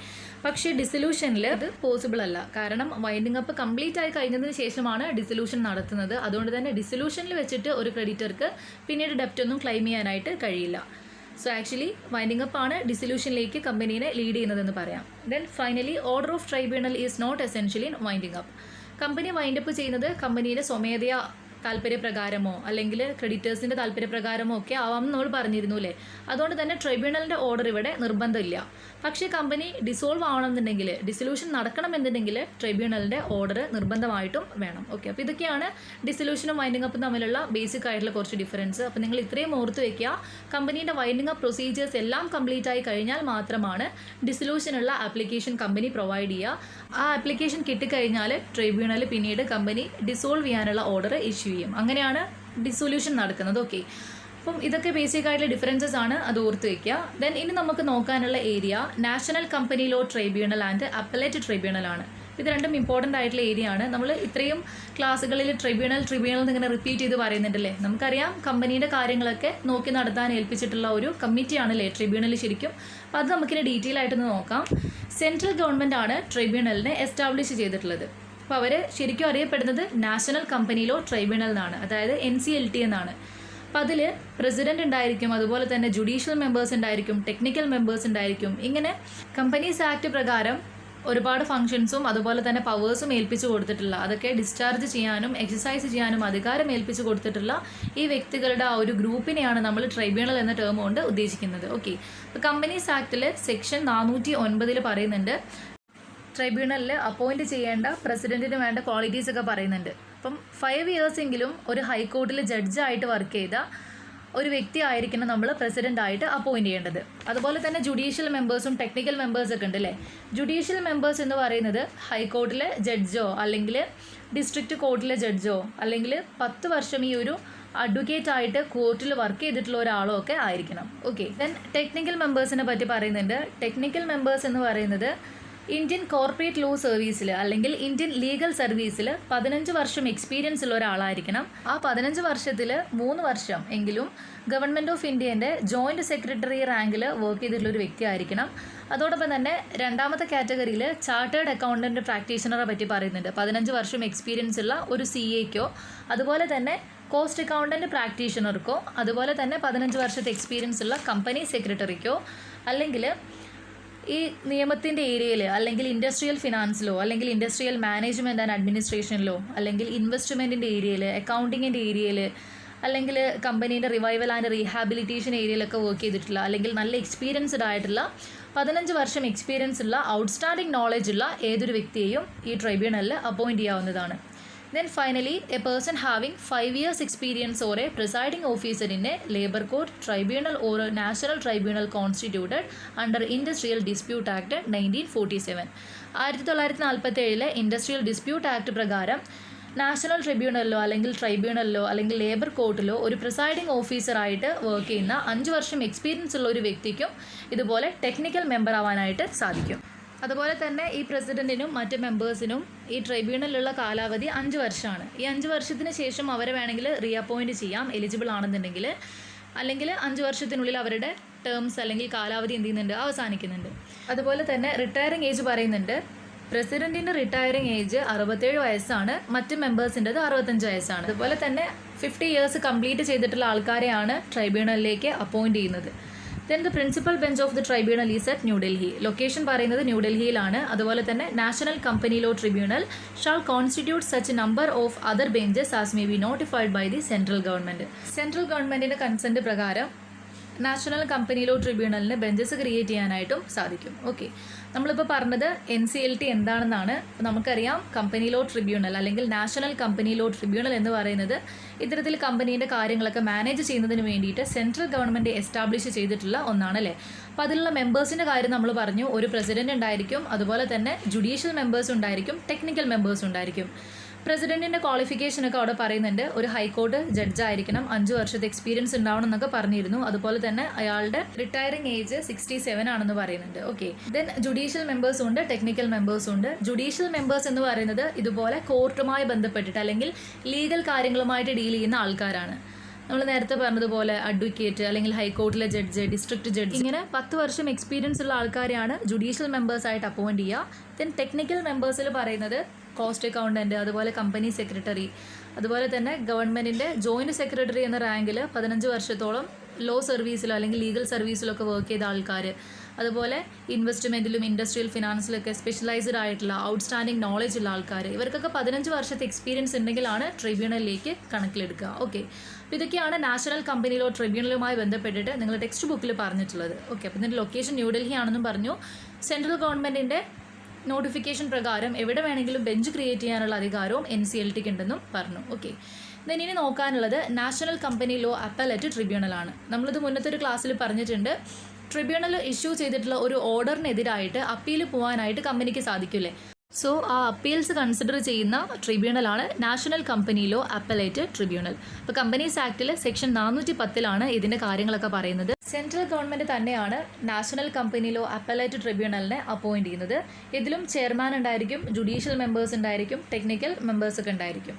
പക്ഷേ ഡിസൊല്യൂഷനിൽ അത് പോസിബിൾ അല്ല. കാരണം വൈൻഡിങ് അപ്പ് കംപ്ലീറ്റ് ആയി കഴിഞ്ഞതിന് ശേഷമാണ് ഡിസൊല്യൂഷൻ നടത്തുന്നത്. അതുകൊണ്ട് തന്നെ ഡിസൊല്യൂഷനിൽ വെച്ചിട്ട് ഒരു ക്രെഡിറ്റർക്ക് പിന്നീട് ഡെപ്റ്റ് ഒന്നും ക്ലെയിം ചെയ്യാനായിട്ട് കഴിയില്ല. സോ ആക്ച്വലി വൈൻഡിങ് അപ്പ് ആണ് ഡിസൊല്യൂഷനിലേക്ക് കമ്പനീനെ ലീഡ് ചെയ്യുന്നതെന്ന് പറയാം. Then finally order of tribunal is not essentially in winding up. Company wind up ചെയ്യുന്നത് കമ്പനിയുടെ സ്വമേധയാ താല്പര്യപ്രകാരമോ അല്ലെങ്കിൽ ക്രെഡിറ്റേഴ്സിൻ്റെ താല്പര്യപ്രകാരമോ ഒക്കെ ആവാം നമ്മൾ പറഞ്ഞിരുന്നു അല്ലേ. അതുകൊണ്ട് തന്നെ ട്രൈബ്യൂണലിൻ്റെ ഓർഡർ ഇവിടെ നിർബന്ധമില്ല. പക്ഷേ കമ്പനി ഡിസോൾവ് ആവണമെന്നുണ്ടെങ്കിൽ, ഡിസൊല്യൂഷൻ നടക്കണമെന്നുണ്ടെങ്കിൽ ട്രൈബ്യൂണലിൻ്റെ ഓർഡർ നിർബന്ധമായിട്ടും വേണം. ഓക്കെ, അപ്പോൾ ഇതൊക്കെയാണ് ഡിസൊല്യൂഷനും വൈൻഡിങ് അപ്പും തമ്മിലുള്ള ബേസിക് ആയിട്ടുള്ള കുറച്ച് ഡിഫറൻസ്. അപ്പോൾ നിങ്ങൾ ഇത്രയും ഓർത്ത് വയ്ക്കുക. കമ്പനീൻ്റെ വൈൻഡിങ് അപ്പ് പ്രൊസീജിയേഴ്സ് എല്ലാം കംപ്ലീറ്റ് ആയി കഴിഞ്ഞാൽ മാത്രമാണ് ഡിസൊല്യൂഷനുള്ള ആപ്ലിക്കേഷൻ കമ്പനി പ്രൊവൈഡ് ചെയ്യുക. ആ ആപ്ലിക്കേഷൻ കിട്ടിക്കഴിഞ്ഞാൽ ട്രൈബ്യൂണൽ പിന്നീട് കമ്പനി ഡിസോൾവ് ചെയ്യാനുള്ള ഓർഡർ ഇഷ്യൂ ചെയ്യും. അങ്ങനെയാണ് ഡിസൊല്യൂഷൻ നടക്കുന്നത്. ഓക്കെ, അപ്പം ഇതൊക്കെ ബേസിക് ആയിട്ടുള്ള ഡിഫറൻസസ് ആണ്, അത് ഓർത്ത് വയ്ക്കുക. ദെൻ ഇനി നമുക്ക് നോക്കാനുള്ള area national company law tribunal and appellate tribunal ആണ്. ഇത് രണ്ടും ഇമ്പോർട്ടൻ്റ് ആയിട്ടുള്ള ഏരിയ ആണ്. നമ്മൾ ഇത്രയും ക്ലാസ്സുകളിൽ ട്രിബ്യൂണൽ ഇങ്ങനെ റിപ്പീറ്റ് ചെയ്ത് പറയുന്നുണ്ടല്ലേ. നമുക്കറിയാം കമ്പനീൻ്റെ കാര്യങ്ങളൊക്കെ നോക്കി നടത്താൻ ഏൽപ്പിച്ചിട്ടുള്ള ഒരു കമ്മിറ്റിയാണല്ലേ ട്രിബ്യൂണൽ ശരിക്കും. അപ്പോൾ അത് നമുക്കിനി ഡീറ്റെയിൽ ആയിട്ടൊന്ന് നോക്കാം. സെൻട്രൽ ഗവൺമെൻറ് ആണ് ട്രൈബ്യൂണലിനെ എസ്റ്റാബ്ലിഷ് ചെയ്തിട്ടുള്ളത്. അപ്പോൾ അവർ ശരിക്കും അറിയപ്പെടുന്നത് നാഷണൽ കമ്പനി ലോ ട്രൈബ്യൂണൽ എന്നാണ്, അതായത് NCLT എന്നാണ്. അപ്പോൾ അതിൽ പ്രസിഡന്റ് ഉണ്ടായിരിക്കും, അതുപോലെ തന്നെ ജുഡീഷ്യൽ മെമ്പേഴ്സ് ഉണ്ടായിരിക്കും, ടെക്നിക്കൽ മെമ്പേഴ്സ് ഉണ്ടായിരിക്കും. ഇങ്ങനെ കമ്പനീസ് ആക്ട് പ്രകാരം ഒരുപാട് ഫംഗ്ഷൻസും അതുപോലെ തന്നെ പവേഴ്സും ഏൽപ്പിച്ചു കൊടുത്തിട്ടുള്ള, അതൊക്കെ ഡിസ്ചാർജ് ചെയ്യാനും എക്സസൈസ് ചെയ്യാനും അധികാരം ഏൽപ്പിച്ചു കൊടുത്തിട്ടുള്ള ഈ വ്യക്തികളുടെ ആ ഒരു ഗ്രൂപ്പിനെയാണ് നമ്മൾ ട്രൈബ്യൂണൽ എന്ന ടേം കൊണ്ട് ഉദ്ദേശിക്കുന്നത്. ഓക്കെ, അപ്പോൾ കമ്പനീസ് ആക്ടിൽ സെക്ഷൻ 409 പറയുന്നുണ്ട് ട്രൈബ്യൂണലിൽ അപ്പോയിൻറ്റ് ചെയ്യേണ്ട പ്രസിഡന്റിന് വേണ്ട ക്വാളിറ്റീസ് ഒക്കെ പറയുന്നുണ്ട്. അപ്പം 5 ഇയേഴ്സെങ്കിലും ഒരു ഹൈക്കോർട്ടിൽ ജഡ്ജായിട്ട് വർക്ക് ചെയ്ത ഒരു വ്യക്തി ആയിരിക്കണം നമ്മൾ പ്രസിഡൻ്റ് ആയിട്ട് അപ്പോയിൻറ്റ് ചെയ്യേണ്ടത്. അതുപോലെ തന്നെ ജുഡീഷ്യൽ മെമ്പേഴ്സും ടെക്നിക്കൽ മെമ്പേഴ്സൊക്കെ ഉണ്ട് അല്ലേ. ജുഡീഷ്യൽ മെമ്പേഴ്സ് എന്ന് പറയുന്നത് ഹൈക്കോർട്ടിലെ ജഡ്ജോ അല്ലെങ്കിൽ ഡിസ്ട്രിക്റ്റ് കോർട്ടിലെ ജഡ്ജോ അല്ലെങ്കിൽ 10 വർഷം ഈ ഒരു അഡ്വക്കേറ്റ് ആയിട്ട് കോർട്ടിൽ വർക്ക് ചെയ്തിട്ടുള്ള ഒരാളോ ഒക്കെ ആയിരിക്കണം. ഓക്കെ, ദെൻ ടെക്നിക്കൽ മെമ്പേഴ്സിനെ പറ്റി പറയുന്നുണ്ട്. ടെക്നിക്കൽ മെമ്പേഴ്സ് എന്ന് പറയുന്നത് ഇന്ത്യൻ കോർപ്പറേറ്റ് ലോ സർവീസിൽ അല്ലെങ്കിൽ ഇന്ത്യൻ ലീഗൽ സർവീസിൽ 15 വർഷം എക്സ്പീരിയൻസ് ഉള്ള ഒരാളായിരിക്കണം. ആ 15 വർഷത്തിൽ 3 വർഷം എങ്കിലും ഗവൺമെൻറ് ഓഫ് ഇന്ത്യേൻ്റെ ജോയിൻറ്റ് സെക്രട്ടറി റാങ്കിൽ വർക്ക് ചെയ്തിട്ടുള്ള ഒരു വ്യക്തി ആയിരിക്കണം. അതോടൊപ്പം തന്നെ രണ്ടാമത്തെ കാറ്റഗറിയിൽ ചാർട്ടേഡ് അക്കൗണ്ടൻറ്റ് പ്രാക്ടീഷണറെ പറ്റി പറയുന്നുണ്ട്. 15 വർഷം എക്സ്പീരിയൻസ് ഉള്ള ഒരു CAക്കോ അതുപോലെ തന്നെ കോസ്റ്റ് അക്കൗണ്ടൻറ്റ് പ്രാക്ടീഷണർക്കോ അതുപോലെ തന്നെ 15 വർഷത്തെ എക്സ്പീരിയൻസ് ഉള്ള കമ്പനി സെക്രട്ടറിക്കോ അല്ലെങ്കിൽ ഈ നിയമത്തിൻ്റെ ഏരിയയിൽ അല്ലെങ്കിൽ ഇൻഡസ്ട്രിയൽ ഫിനാൻസിലോ അല്ലെങ്കിൽ ഇൻഡസ്ട്രിയൽ മാനേജ്മെൻറ്റ് ആൻഡ് അഡ്മിനിസ്ട്രേഷനിലോ അല്ലെങ്കിൽ ഇൻവെസ്റ്റ്മെൻറ്റിൻ്റെ ഏരിയയിൽ അക്കൗണ്ടിങ്ങിൻ്റെ ഏരിയയിൽ അല്ലെങ്കിൽ കമ്പനീൻ്റെ റിവൈവൽ ആൻഡ് റീഹാബിലിറ്റേഷൻ ഏരിയയിലൊക്കെ വർക്ക് ചെയ്തിട്ടുള്ള അല്ലെങ്കിൽ നല്ല എക്സ്പീരിയൻസ്ഡ് ആയിട്ടുള്ള 15 വർഷം എക്സ്പീരിയൻസ് ഉള്ള ഔട്ട്സ്റ്റാൻഡിംഗ് നോളജ് ഉള്ള ഏതൊരു വ്യക്തിയെയും ഈ ട്രൈബ്യൂണലിൽ അപ്പോയിൻറ്റ് ചെയ്യാവുന്നതാണ്. Then finally, a person having 5 years experience or a presiding officer in a labor court, tribunal or a national tribunal constituted under Industrial Dispute Act 1947. 1947 industrial dispute act പ്രകാരം national ട്രിബ്യൂണലിലോ അല്ലെങ്കിൽ ട്രൈബ്യൂണലിലോ അല്ലെങ്കിൽ labour കോർട്ടിലോ ഒരു presiding ഓഫീസറായിട്ട് work ചെയ്യുന്ന 5 വർഷം experience ഉള്ള ഒരു വ്യക്തിക്കും ഇതുപോലെ ടെക്നിക്കൽ മെമ്പർ ആവാനായിട്ട് സാധിക്കും. അതുപോലെ തന്നെ ഈ പ്രസിഡൻറ്റിനും മറ്റ് മെമ്പേഴ്സിനും ഈ ട്രൈബ്യൂണലിലുള്ള കാലാവധി 5 വർഷമാണ്. ഈ 5 വർഷത്തിന് ശേഷം അവരെ വേണമെങ്കിൽ റീഅപ്പോയിൻറ്റ് ചെയ്യാം എലിജിബിൾ ആണെന്നുണ്ടെങ്കിൽ, അല്ലെങ്കിൽ 5 വർഷത്തിനുള്ളിൽ അവരുടെ ടേംസ് അല്ലെങ്കിൽ കാലാവധി എന്ത് ചെയ്യുന്നുണ്ട്, അവസാനിക്കുന്നുണ്ട്. അതുപോലെ തന്നെ റിട്ടയറിംഗ് ഏജ് പറയുന്നുണ്ട്. പ്രസിഡൻറ്റിൻ്റെ റിട്ടയറിംഗ് ഏജ് 67 വയസ്സാണ്, മറ്റ് മെമ്പേഴ്സിൻ്റെത് 65 വയസ്സാണ്. അതുപോലെ തന്നെ 50 ഇയേഴ്സ് കംപ്ലീറ്റ് ചെയ്തിട്ടുള്ള ആൾക്കാരെയാണ് ട്രൈബ്യൂണലിലേക്ക് അപ്പോയിൻറ്റ് ചെയ്യുന്നത്. Then the principal bench of the tribunal is at New Delhi. Location പറയുന്നത് ന്യൂ ഡൽഹിയിലാണ്. അതുപോലെ തന്നെ national company law tribunal shall constitute such number of other benches as may be notified by the central government. Central ഗവൺമെൻറ്റിൻ്റെ consent പ്രകാരം national company law ട്രിബ്യൂണലിന് benches create ചെയ്യാനായിട്ടും സാധിക്കും. Okay, നമ്മളിപ്പോൾ പറഞ്ഞത് NCLT എന്താണെന്നാണ്. നമുക്കറിയാം കമ്പനി ലോ ട്രിബ്യൂണൽ അല്ലെങ്കിൽ നാഷണൽ കമ്പനി ലോ ട്രിബ്യൂണൽ എന്ന് പറയുന്നത് ഇത്തരത്തിൽ കമ്പനീൻ്റെ കാര്യങ്ങളൊക്കെ മാനേജ് ചെയ്യുന്നതിന് വേണ്ടിയിട്ട് സെൻട്രൽ ഗവൺമെൻറ് എസ്റ്റാബ്ലിഷ് ചെയ്തിട്ടുള്ള ഒന്നാണല്ലേ. അപ്പോൾ അതിലുള്ള മെമ്പേഴ്സിൻ്റെ കാര്യം നമ്മൾ പറഞ്ഞു. ഒരു പ്രസിഡൻറ്റ് ഉണ്ടായിരിക്കും, അതുപോലെ തന്നെ ജുഡീഷ്യൽ മെമ്പേഴ്സ് ഉണ്ടായിരിക്കും, ടെക്നിക്കൽ മെമ്പേഴ്സ് ഉണ്ടായിരിക്കും. പ്രസിഡൻറ്റിൻ്റെ ക്വാളിഫിക്കേഷനൊക്കെ അവിടെ പറയുന്നുണ്ട്. ഒരു ഹൈക്കോർട്ട് ജഡ്ജായിരിക്കണം, 5 വർഷത്തെ എക്സ്പീരിയൻസ് ഉണ്ടാവണം എന്നൊക്കെ പറഞ്ഞിരുന്നു. അതുപോലെ തന്നെ അയാളുടെ റിട്ടയറിംഗ് ഏജ് 67 ആണെന്ന് പറയുന്നുണ്ട്. ഓക്കെ, ദെൻ ജുഡീഷ്യൽ മെമ്പേഴ്സും ഉണ്ട്, ടെക്നിക്കൽ മെമ്പേഴ്സും ഉണ്ട്. ജുഡീഷ്യൽ മെമ്പേഴ്സ് എന്ന് പറയുന്നത് ഇതുപോലെ കോർട്ടുമായി ബന്ധപ്പെട്ടിട്ട് അല്ലെങ്കിൽ ലീഗൽ കാര്യങ്ങളുമായിട്ട് ഡീൽ ചെയ്യുന്ന ആൾക്കാരാണ്. നമ്മൾ നേരത്തെ പറഞ്ഞതുപോലെ അഡ്വക്കേറ്റ് അല്ലെങ്കിൽ ഹൈക്കോർട്ടിലെ ജഡ്ജ്, ഡിസ്ട്രിക്ട് ജഡ്ജ്, ഇങ്ങനെ 10 വർഷം എക്സ്പീരിയൻസ് ഉള്ള ആൾക്കാരെയാണ് ജുഡീഷ്യൽ മെമ്പേഴ്സായിട്ട് അപ്പോയിൻറ്റ് ചെയ്യുക. ദെൻ ടെക്നിക്കൽ മെമ്പേഴ്സിൽ പറയുന്നത് കോസ്റ്റ് അക്കൗണ്ടൻറ്റ്, അതുപോലെ കമ്പനി സെക്രട്ടറി, അതുപോലെ തന്നെ ഗവൺമെൻറ്റിൻ്റെ ജോയിൻറ്റ് സെക്രട്ടറി എന്ന റാങ്കിൽ 15 വർഷത്തോളം ലോ സർവീസിലോ അല്ലെങ്കിൽ ലീഗൽ സർവീസിലൊക്കെ വർക്ക് ചെയ്ത ആൾക്കാർ, അതുപോലെ ഇൻവെസ്റ്റ്മെൻറ്റിലും ഇൻഡസ്ട്രിയൽ ഫിനാൻസിലൊക്കെ സ്പെഷ്യലൈസ്ഡ് ആയിട്ടുള്ള ഔട്ട്സ്റ്റാൻഡിംഗ് നോളജ് ഉള്ള ആൾക്കാർ, ഇവർക്കൊക്കെ 15 വർഷത്തെ എക്സ്പീരിയൻസ് ഉണ്ടെങ്കിലാണ് ട്രിബ്യൂണലിലേക്ക് കണക്കിലെടുക്കുക. ഓക്കെ, അപ്പോൾ ഇതൊക്കെയാണ് നാഷണൽ കമ്പനി ലോ ട്രിബ്യൂണലുമായി ബന്ധപ്പെട്ടിട്ട് നിങ്ങൾ ടെക്സ്റ്റ് ബുക്കിൽ പറഞ്ഞിട്ടുള്ളത്. ഓക്കെ, അപ്പോൾ ഇതിൻ്റെ ലൊക്കേഷൻ ന്യൂഡൽഹി ആണെന്നും പറഞ്ഞു. സെൻട്രൽ ഗവൺമെൻറ്റിൻ്റെ നോട്ടിഫിക്കേഷൻ പ്രകാരം എവിടെ വേണമെങ്കിലും ബെഞ്ച് ക്രിയേറ്റ് ചെയ്യാനുള്ള അധികാരവും NCLTക്ക് ഉണ്ടെന്നും പറഞ്ഞു. ഓക്കെ, ഇനി നോക്കാനുള്ളത് നാഷണൽ കമ്പനി ലോ അപ്പലറ്റ് ട്രിബ്യൂണലാണ്. നമ്മളിത് മുന്നത്തെ ഒരു ക്ലാസ്സിൽ പറഞ്ഞിട്ടുണ്ട്. ട്രിബ്യൂണൽ ഇഷ്യൂ ചെയ്തിട്ടുള്ള ഒരു ഓർഡറിനെതിരായിട്ട് അപ്പീൽ പോകാനായിട്ട് കമ്പനിക്ക് സാധിക്കില്ലേ. സോ ആ അപ്പീൽസ് കൺസിഡർ ചെയ്യുന്ന ട്രിബ്യൂണലാണ് national company law appellate tribunal. ഇപ്പോൾ കമ്പനീസ് ആക്ടിൽ സെക്ഷൻ 410 ഇതിൻ്റെ കാര്യങ്ങളൊക്കെ പറയുന്നത്. സെൻട്രൽ ഗവൺമെൻറ് തന്നെയാണ് നാഷണൽ കമ്പനി ലോ അപ്പലേറ്റ് ട്രിബ്യൂണലിനെ അപ്പോയിൻറ്റ് ചെയ്യുന്നത്. ഇതിലും ചെയർമാൻ ഉണ്ടായിരിക്കും, ജുഡീഷ്യൽ മെമ്പേഴ്സ് ഉണ്ടായിരിക്കും, ടെക്നിക്കൽ മെമ്പേഴ്സൊക്കെ ഉണ്ടായിരിക്കും.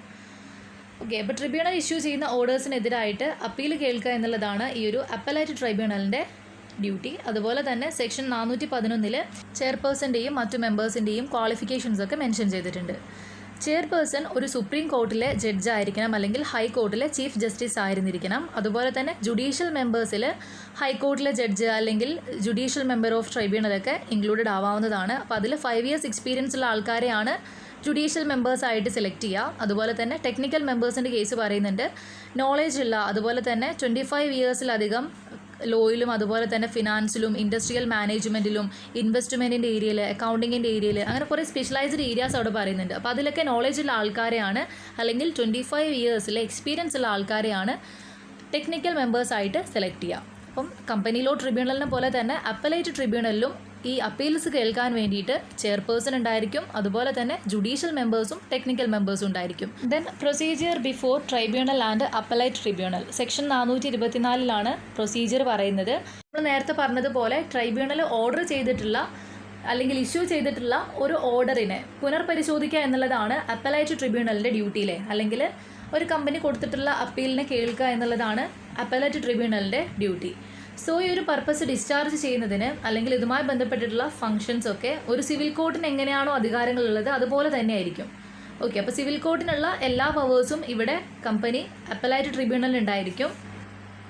ഓക്കെ, അപ്പോൾ ട്രിബ്യൂണൽ ഇഷ്യൂ ചെയ്യുന്ന ഓർഡേഴ്സിനെതിരായിട്ട് അപ്പീൽ കേൾക്കുക എന്നുള്ളതാണ് ഈ ഒരു അപ്പലേറ്റ് ട്രൈബ്യൂണലിൻ്റെ ഡ്യൂട്ടി. അതുപോലെ തന്നെ സെക്ഷൻ 411 ചെയർപേഴ്സൻ്റെയും മറ്റു മെമ്പേഴ്സിൻ്റെയും ക്വാളിഫിക്കേഷൻസൊക്കെ മെൻഷൻ ചെയ്തിട്ടുണ്ട്. ചെയർപേഴ്സൺ ഒരു സുപ്രീം കോർട്ടിലെ ജഡ്ജ് ആയിരിക്കണം അല്ലെങ്കിൽ ഹൈക്കോർട്ടിലെ ചീഫ് ജസ്റ്റിസ് ആയിരുന്നിരിക്കണം. അതുപോലെ തന്നെ ജുഡീഷ്യൽ മെമ്പേഴ്സിൽ ഹൈക്കോർട്ടിലെ ജഡ്ജ് അല്ലെങ്കിൽ ജുഡീഷ്യൽ മെമ്പർ ഓഫ് ട്രൈബ്യൂണലൊക്കെ ഇൻക്ലൂഡഡ് ആവാവുന്നതാണ്. അപ്പോൾ അതിൽ 5 ഇയേഴ്സ് എക്സ്പീരിയൻസ് ഉള്ള ആൾക്കാരെയാണ് ജുഡീഷ്യൽ മെമ്പേഴ്സായിട്ട് സെലക്ട് ചെയ്യുക. അതുപോലെ തന്നെ ടെക്നിക്കൽ മെമ്പേഴ്സിൻ്റെ കേസ് പറയുന്നുണ്ട്. നോളേജ് ഉള്ള, അതുപോലെ തന്നെ 25 ഇയേഴ്സിലധികം ലോയിലും അതുപോലെ തന്നെ ഫിനാൻസിലും ഇൻഡസ്ട്രിയൽ മാനേജ്മെൻറ്റിലും ഇൻവെസ്റ്റ്മെൻറ്റിൻ്റെ ഏരിയയിൽ അക്കൗണ്ടിങ്ങിൻ്റെ ഏരിയയിൽ അങ്ങനെ കുറേ സ്പെഷ്യലൈസ്ഡ് ഏരിയാസ് അവിടെ പറയുന്നുണ്ട്. അപ്പോൾ അതിലൊക്കെ നോളേജ് ഉള്ള ആൾക്കാരെയാണ് അല്ലെങ്കിൽ 25 ഇയേഴ്സിലെ എക്സ്പീരിയൻസ് ഉള്ള ആൾക്കാരെയാണ് ടെക്നിക്കൽ മെമ്പേഴ്സായിട്ട് സെലക്ട് ചെയ്യാം. അപ്പം കമ്പനി ലോ ട്രിബ്യൂണലിനെ പോലെ തന്നെ അപ്പലേറ്റ് ട്രിബ്യൂണലിലും ഈ അപ്പീൽസ് കേൾക്കാൻ വേണ്ടിയിട്ട് ചെയർപേഴ്സൺ ഉണ്ടായിരിക്കും, അതുപോലെ തന്നെ ജുഡീഷ്യൽ മെമ്പേഴ്സും ടെക്നിക്കൽ മെമ്പേഴ്സും ഉണ്ടായിരിക്കും. Then procedure before tribunal and appellate tribunal section 424 procedure പറയുന്നത്. നമ്മൾ നേരത്തെ പറഞ്ഞതുപോലെ ട്രൈബ്യൂണൽ ഓർഡർ ചെയ്തിട്ടുള്ള അല്ലെങ്കിൽ ഇഷ്യൂ ചെയ്തിട്ടുള്ള ഒരു ഓർഡറിനെ പുനർപരിശോധിക്കുക എന്നുള്ളതാണ് അപ്പലൈറ്റ് ട്രിബ്യൂണലിൻ്റെ ഡ്യൂട്ടിയിലെ, അല്ലെങ്കിൽ ഒരു കമ്പനി കൊടുത്തിട്ടുള്ള അപ്പീലിനെ കേൾക്കുക എന്നുള്ളതാണ് അപ്പലൈറ്റ് ട്രിബ്യൂണലിൻ്റെ ഡ്യൂട്ടി. സോ ഈ ഒരു പർപ്പസ് ഡിസ്ചാർജ് ചെയ്യുന്നതിന് അല്ലെങ്കിൽ ഇതുമായി ബന്ധപ്പെട്ടിട്ടുള്ള ഫങ്ഷൻസ് ഒക്കെ ഒരു സിവിൽ കോർട്ടിന് എങ്ങനെയാണോ അധികാരങ്ങളുള്ളത് അതുപോലെ തന്നെ ആയിരിക്കും. ഓക്കെ, അപ്പോൾ സിവിൽ കോർട്ടിനുള്ള എല്ലാ പവേഴ്സും ഇവിടെ കമ്പനി അപ്പലൈറ്റ് ട്രിബ്യൂണലിന് ഉണ്ടായിരിക്കും.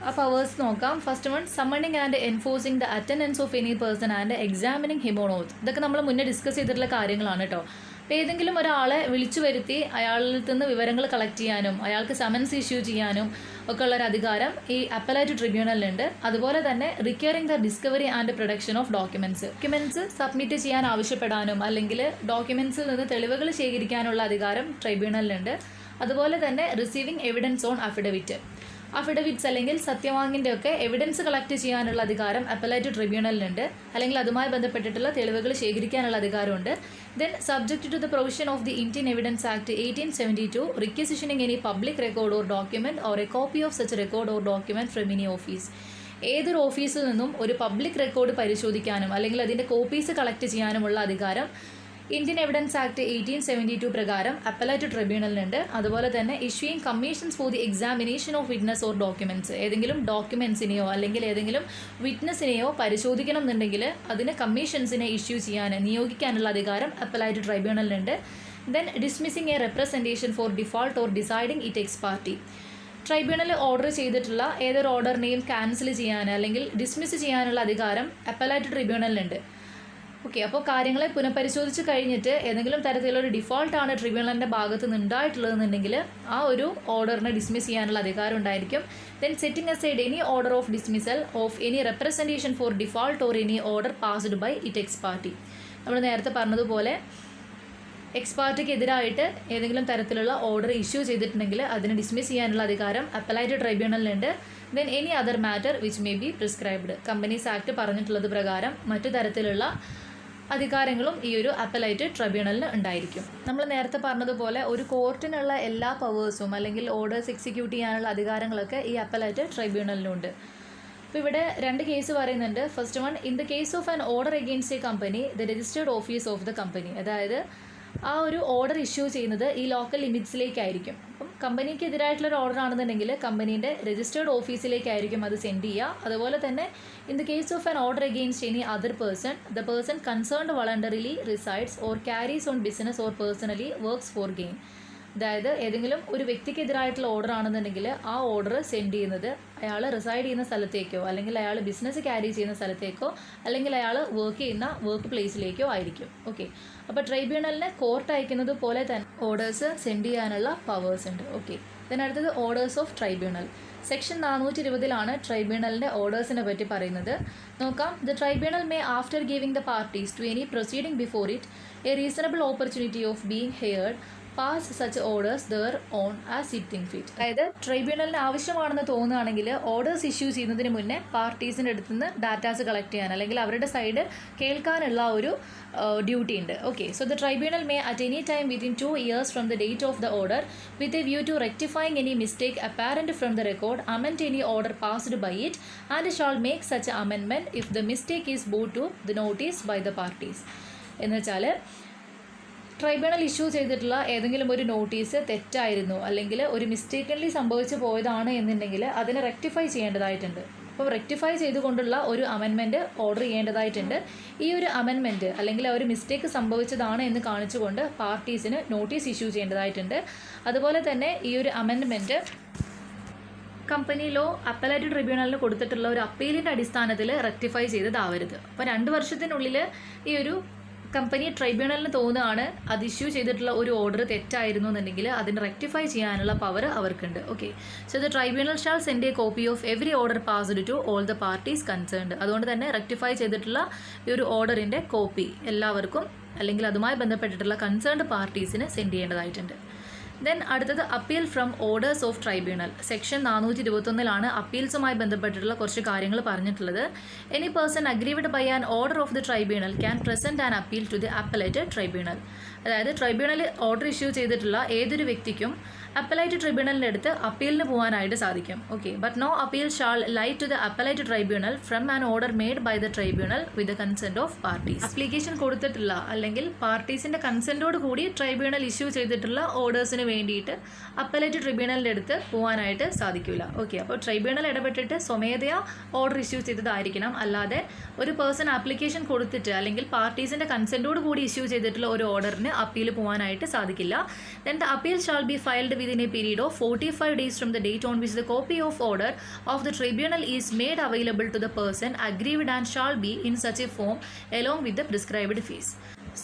ആ പവേഴ്സ് നോക്കാം. First one, summoning and enforcing the attendance of any person and examining him on oath. ഇതൊക്കെ നമ്മൾ മുന്നേ ഡിസ്കസ് ചെയ്തിട്ടുള്ള കാര്യങ്ങളാണ് കേട്ടോ. അപ്പോൾ ഏതെങ്കിലും ഒരാളെ വിളിച്ചു വരുത്തി അയാളിൽ നിന്ന് വിവരങ്ങൾ കളക്ട് ചെയ്യാനും അയാൾക്ക് സമൻസ് ഇഷ്യൂ ചെയ്യാനും ഒക്കെ ഉള്ളൊരു അധികാരം ഈ അപ്പലൈറ്റ് ട്രിബ്യൂണലിനുണ്ട്. അതുപോലെ തന്നെ requiring the discovery and production of documents submit ചെയ്യാൻ ആവശ്യപ്പെടാനും അല്ലെങ്കിൽ ഡോക്യുമെൻറ്റ്സിൽ നിന്ന് തെളിവുകൾ ശേഖരിക്കാനുള്ള അധികാരം ട്രൈബ്യൂണലിനുണ്ട്. അതുപോലെ തന്നെ റിസീവിംഗ് എവിഡൻസ് ഓൺ അഫിഡവിറ്റ്സ് അല്ലെങ്കിൽ സത്യവാങ്ങിൻ്റെ ഒക്കെ എവിഡൻസ് കളക്ട് ചെയ്യാനുള്ള അധികാരം അപ്പലൈറ്റ് ട്രിബ്യൂണലിനുണ്ട്, അല്ലെങ്കിൽ അതുമായി ബന്ധപ്പെട്ടിട്ടുള്ള തെളിവുകൾ ശേഖരിക്കാനുള്ള അധികാരമുണ്ട്. Then subject to the provision of the Indian evidence act 1872 requisitioning any public record or document or a copy of such record or document from any office. ഏതൊരു ഓഫീസിൽ നിന്നും ഒരു പബ്ലിക് റെക്കോർഡ് പരിശോധിക്കാനും അല്ലെങ്കിൽ അതിൻ്റെ കോപ്പീസ് കളക്ട് ചെയ്യാനുമുള്ള അധികാരം Indian evidence act 1872 പ്രകാരം അപ്പലൈറ്റ് ട്രിബ്യൂണലിനുണ്ട്. അതുപോലെ തന്നെ issuing commissions for the examination of witness or documents, ഏതെങ്കിലും ഡോക്യുമെൻറ്റ്സിനെയോ അല്ലെങ്കിൽ ഏതെങ്കിലും വിറ്റ്നസിനെയോ പരിശോധിക്കണം എന്നുണ്ടെങ്കിൽ അതിന് കമ്മീഷൻസിനെ ഇഷ്യൂ ചെയ്യാൻ നിയോഗിക്കാനുള്ള അധികാരം അപ്പലൈറ്റ് ട്രൈബ്യൂണലിനുണ്ട്. Then dismissing a representation for default or deciding it ex parte. Tribunal order ചെയ്തിട്ടുള്ള ഏതൊരു ഓർഡറിനെയും ക്യാൻസൽ ചെയ്യാൻ അല്ലെങ്കിൽ ഡിസ്മിസ് ചെയ്യാനുള്ള അധികാരം അപ്പലൈറ്റ് ട്രിബ്യൂണലിനുണ്ട്. ഓക്കെ, അപ്പോൾ കാര്യങ്ങളെ പുനഃപരിശോധിച്ച് കഴിഞ്ഞിട്ട് ഏതെങ്കിലും തരത്തിലുള്ള ഡിഫോൾട്ടാണ് ട്രിബ്യൂണലിൻ്റെ ഭാഗത്ത് നിന്ന് ഉണ്ടായിട്ടുള്ളതെന്നുണ്ടെങ്കിൽ ആ ഒരു ഓർഡറിനെ ഡിസ്മിസ് ചെയ്യാനുള്ള അധികാരം ഉണ്ടായിരിക്കും. Then setting aside any order of dismissal of any representation for default or any order passed by it ex parte. നമ്മൾ നേരത്തെ പറഞ്ഞതുപോലെ എക്സ് പാർട്ടിക്ക് എതിരായിട്ട് ഏതെങ്കിലും തരത്തിലുള്ള ഓർഡർ ഇഷ്യൂ ചെയ്തിട്ടുണ്ടെങ്കിൽ അതിനെ ഡിസ്മിസ് ചെയ്യാനുള്ള അധികാരം അപ്പലൈറ്റ് ട്രൈബ്യൂണലിനുണ്ട്. Then any other matter which may be prescribed. Companies act പറഞ്ഞിട്ടുള്ളത് പ്രകാരം മറ്റു തരത്തിലുള്ള അധികാരങ്ങളും ഈ ഒരു അപ്പലൈറ്റ് ട്രിബ്യൂണലിന് ഉണ്ടായിരിക്കും. നമ്മൾ നേരത്തെ പറഞ്ഞതുപോലെ ഒരു കോർട്ടിനുള്ള എല്ലാ പവേഴ്സും അല്ലെങ്കിൽ ഓർഡേഴ്സ് എക്സിക്യൂട്ട് ചെയ്യാനുള്ള അധികാരങ്ങളൊക്കെ ഈ അപ്പലൈറ്റ് ട്രിബ്യൂണലിനുണ്ട്. അപ്പോൾ ഇവിടെ 2 കേസ് പറയുന്നുണ്ട്. First one, in the case of an order against A company the registered office of the company. അതായത് ആ ഒരു ഓർഡർ ഇഷ്യൂ ചെയ്യുന്നത് ഈ ലോക്കൽ ലിമിറ്റ്സിലേക്കായിരിക്കും. അപ്പം കമ്പനിക്ക് എതിരായിട്ടുള്ളൊരു ഓർഡർ ആണെന്നുണ്ടെങ്കിൽ കമ്പനീൻ്റെ രജിസ്റ്റേർഡ് ഓഫീസിലേക്കായിരിക്കും അത് സെൻഡ് ചെയ്യുക. അതുപോലെ തന്നെ in the case of an order against any other person the person concerned വളണ്ടറിലി resides or carries own business or personally works for gain. അതായത് ഏതെങ്കിലും ഒരു വ്യക്തിക്കെതിരായിട്ടുള്ള ഓർഡർ ആണെന്നുണ്ടെങ്കിൽ ആ ഓർഡർ സെൻഡ് ചെയ്യുന്നത് അയാൾ റിസൈഡ് ചെയ്യുന്ന സ്ഥലത്തേക്കോ അല്ലെങ്കിൽ അയാൾ ബിസിനസ് ക്യാരി ചെയ്യുന്ന സ്ഥലത്തേക്കോ അല്ലെങ്കിൽ അയാൾ വർക്ക് ചെയ്യുന്ന വർക്ക് പ്ലേസിലേക്കോ ആയിരിക്കും. ഓക്കെ, അപ്പോൾ ട്രൈബ്യൂണലിന് കോർട്ട് അയക്കുന്നത് പോലെ തന്നെ ഓർഡേഴ്സ് സെൻഡ് ചെയ്യാനുള്ള പവേഴ്സ് ഉണ്ട്. ഓക്കെ, ഇതിനടുത്തത് ഓർഡേഴ്സ് ഓഫ് ട്രൈബ്യൂണൽ. സെക്ഷൻ 420 ട്രൈബ്യൂണലിൻ്റെ ഓർഡേഴ്സിനെ പറ്റി പറയുന്നത്. നോക്കാം. The tribunal may after giving the parties to any proceeding before it a reasonable opportunity of being heard pass such orders thereon as it think fit. അതായത് ട്രൈബ്യൂണലിന് ആവശ്യമാണെന്ന് തോന്നുകയാണെങ്കിൽ orders issue ചെയ്യുന്നതിന് മുന്നേ പാർട്ടീസിൻ്റെ അടുത്ത് നിന്ന് ഡാറ്റാസ് കളക്ട് ചെയ്യാൻ അല്ലെങ്കിൽ അവരുടെ സൈഡ് കേൾക്കാനുള്ള ഒരു ഡ്യൂട്ടി ഉണ്ട്. Okay, so the tribunal may at any time within 2 years from the date of the order with a view to rectifying any mistake apparent from the record amend any order passed by it and shall make such amendment if the mistake is bought to the notice by the parties. എന്ന് വെച്ചാൽ tribunal issue ചെയ്തിട്ടുള്ള ഏതെങ്കിലും ഒരു notice തെറ്റായിരുന്നു അല്ലെങ്കിൽ ഒരു മിസ്റ്റേക്കൻലി സംഭവിച്ചു പോയതാണ് എന്നുണ്ടെങ്കിൽ അതിനെ റെക്ടിഫൈ ചെയ്യേണ്ടതായിട്ടുണ്ട്. അപ്പോൾ റെക്ടിഫൈ ചെയ്തുകൊണ്ടുള്ള ഒരു അമെൻമെൻറ്റ് ഓർഡർ ചെയ്യേണ്ടതായിട്ടുണ്ട്. ഈ ഒരു അമെൻമെൻറ്റ് അല്ലെങ്കിൽ ഒരു മിസ്റ്റേക്ക് സംഭവിച്ചതാണ് എന്ന് കാണിച്ചുകൊണ്ട് പാർട്ടീസിന് നോട്ടീസ് ഇഷ്യൂ ചെയ്യേണ്ടതായിട്ടുണ്ട്. അതുപോലെ തന്നെ ഈ ഒരു അമെൻമെൻറ്റ് കമ്പനി ലോ അപ്പലൈറ്റ് ട്രിബ്യൂണലിന് കൊടുത്തിട്ടുള്ള ഒരു അപ്പീലിൻ്റെ അടിസ്ഥാനത്തിൽ റെക്ടിഫൈ ചെയ്തതാവരുത്. അപ്പോൾ 2 വർഷത്തിനുള്ളിൽ ഈ ഒരു കമ്പനി ട്രൈബ്യൂണലിന് തോന്നുകയാണ് അത് ഇഷ്യൂ ചെയ്തിട്ടുള്ള ഒരു ഓർഡർ തെറ്റായിരുന്നു എന്നുണ്ടെങ്കിൽ അതിന് റെക്ടിഫൈ ചെയ്യാനുള്ള പവർ അവർക്കുണ്ട്. Okay, so the tribunal shall send a copy of every order passed to all the parties concerned. അതുകൊണ്ട് തന്നെ റെക്ടിഫൈ ചെയ്തിട്ടുള്ള ഈ ഒരു ഓർഡറിൻ്റെ കോപ്പി എല്ലാവർക്കും അല്ലെങ്കിൽ അതുമായി ബന്ധപ്പെട്ടിട്ടുള്ള കൺസേൺഡ് പാർട്ടീസിന് സെൻഡ് ചെയ്യേണ്ടതായിട്ടുണ്ട്. ദെൻ അടുത്തത് appeal from orders of tribunal. Section 421 അപ്പീൽസുമായി ബന്ധപ്പെട്ടിട്ടുള്ള കുറച്ച് കാര്യങ്ങൾ പറഞ്ഞിട്ടുള്ളത്. Any person aggrieved by an order of the tribunal can present an appeal to the appellate tribunal. അതായത് ട്രൈബ്യൂണൽ ഓർഡർ ഇഷ്യൂ ചെയ്തിട്ടുള്ള ഏതൊരു വ്യക്തിക്കും അപ്പലേറ്റ് ട്രിബ്യൂണലിൻ്റെ അടുത്ത് അപ്പീലിന് പോകാനായിട്ട് സാധിക്കും. Okay, but no appeal shall lie to the appellate tribunal from an order made by the tribunal with the consent of parties. Application കൊടുത്തിട്ടുള്ള അല്ലെങ്കിൽ പാർട്ടീസിൻ്റെ കൺസെൻറ്റോട് കൂടി ട്രൈബ്യൂണൽ ഇഷ്യൂ ചെയ്തിട്ടുള്ള ഓർഡേഴ്സിന് വേണ്ടിയിട്ട് അപ്പലേറ്റ് ട്രിബ്യൂണലിൻ്റെ അടുത്ത് പോകാനായിട്ട് സാധിക്കില്ല. ഓക്കെ, അപ്പോൾ ട്രൈബ്യൂണൽ ഇടപെട്ടിട്ട് സ്വമേധയാ ഓർഡർ ഇഷ്യൂ ചെയ്തതായിരിക്കണം, അല്ലാതെ ഒരു പേഴ്സൺ ആപ്ലിക്കേഷൻ കൊടുത്തിട്ട് അല്ലെങ്കിൽ പാർട്ടീസിൻ്റെ കൺസെൻറ്റോട് കൂടി ഇഷ്യൂ ചെയ്തിട്ടുള്ള ഒരു ഓർഡറിന് അപ്പീൽ പോകാനായിട്ട് സാധിക്കില്ല. Then the appeal shall be filed within a period of 45 days from the date on which the copy of order of the tribunal is made available to the person aggrieved and shall be in such a form along with the prescribed fees.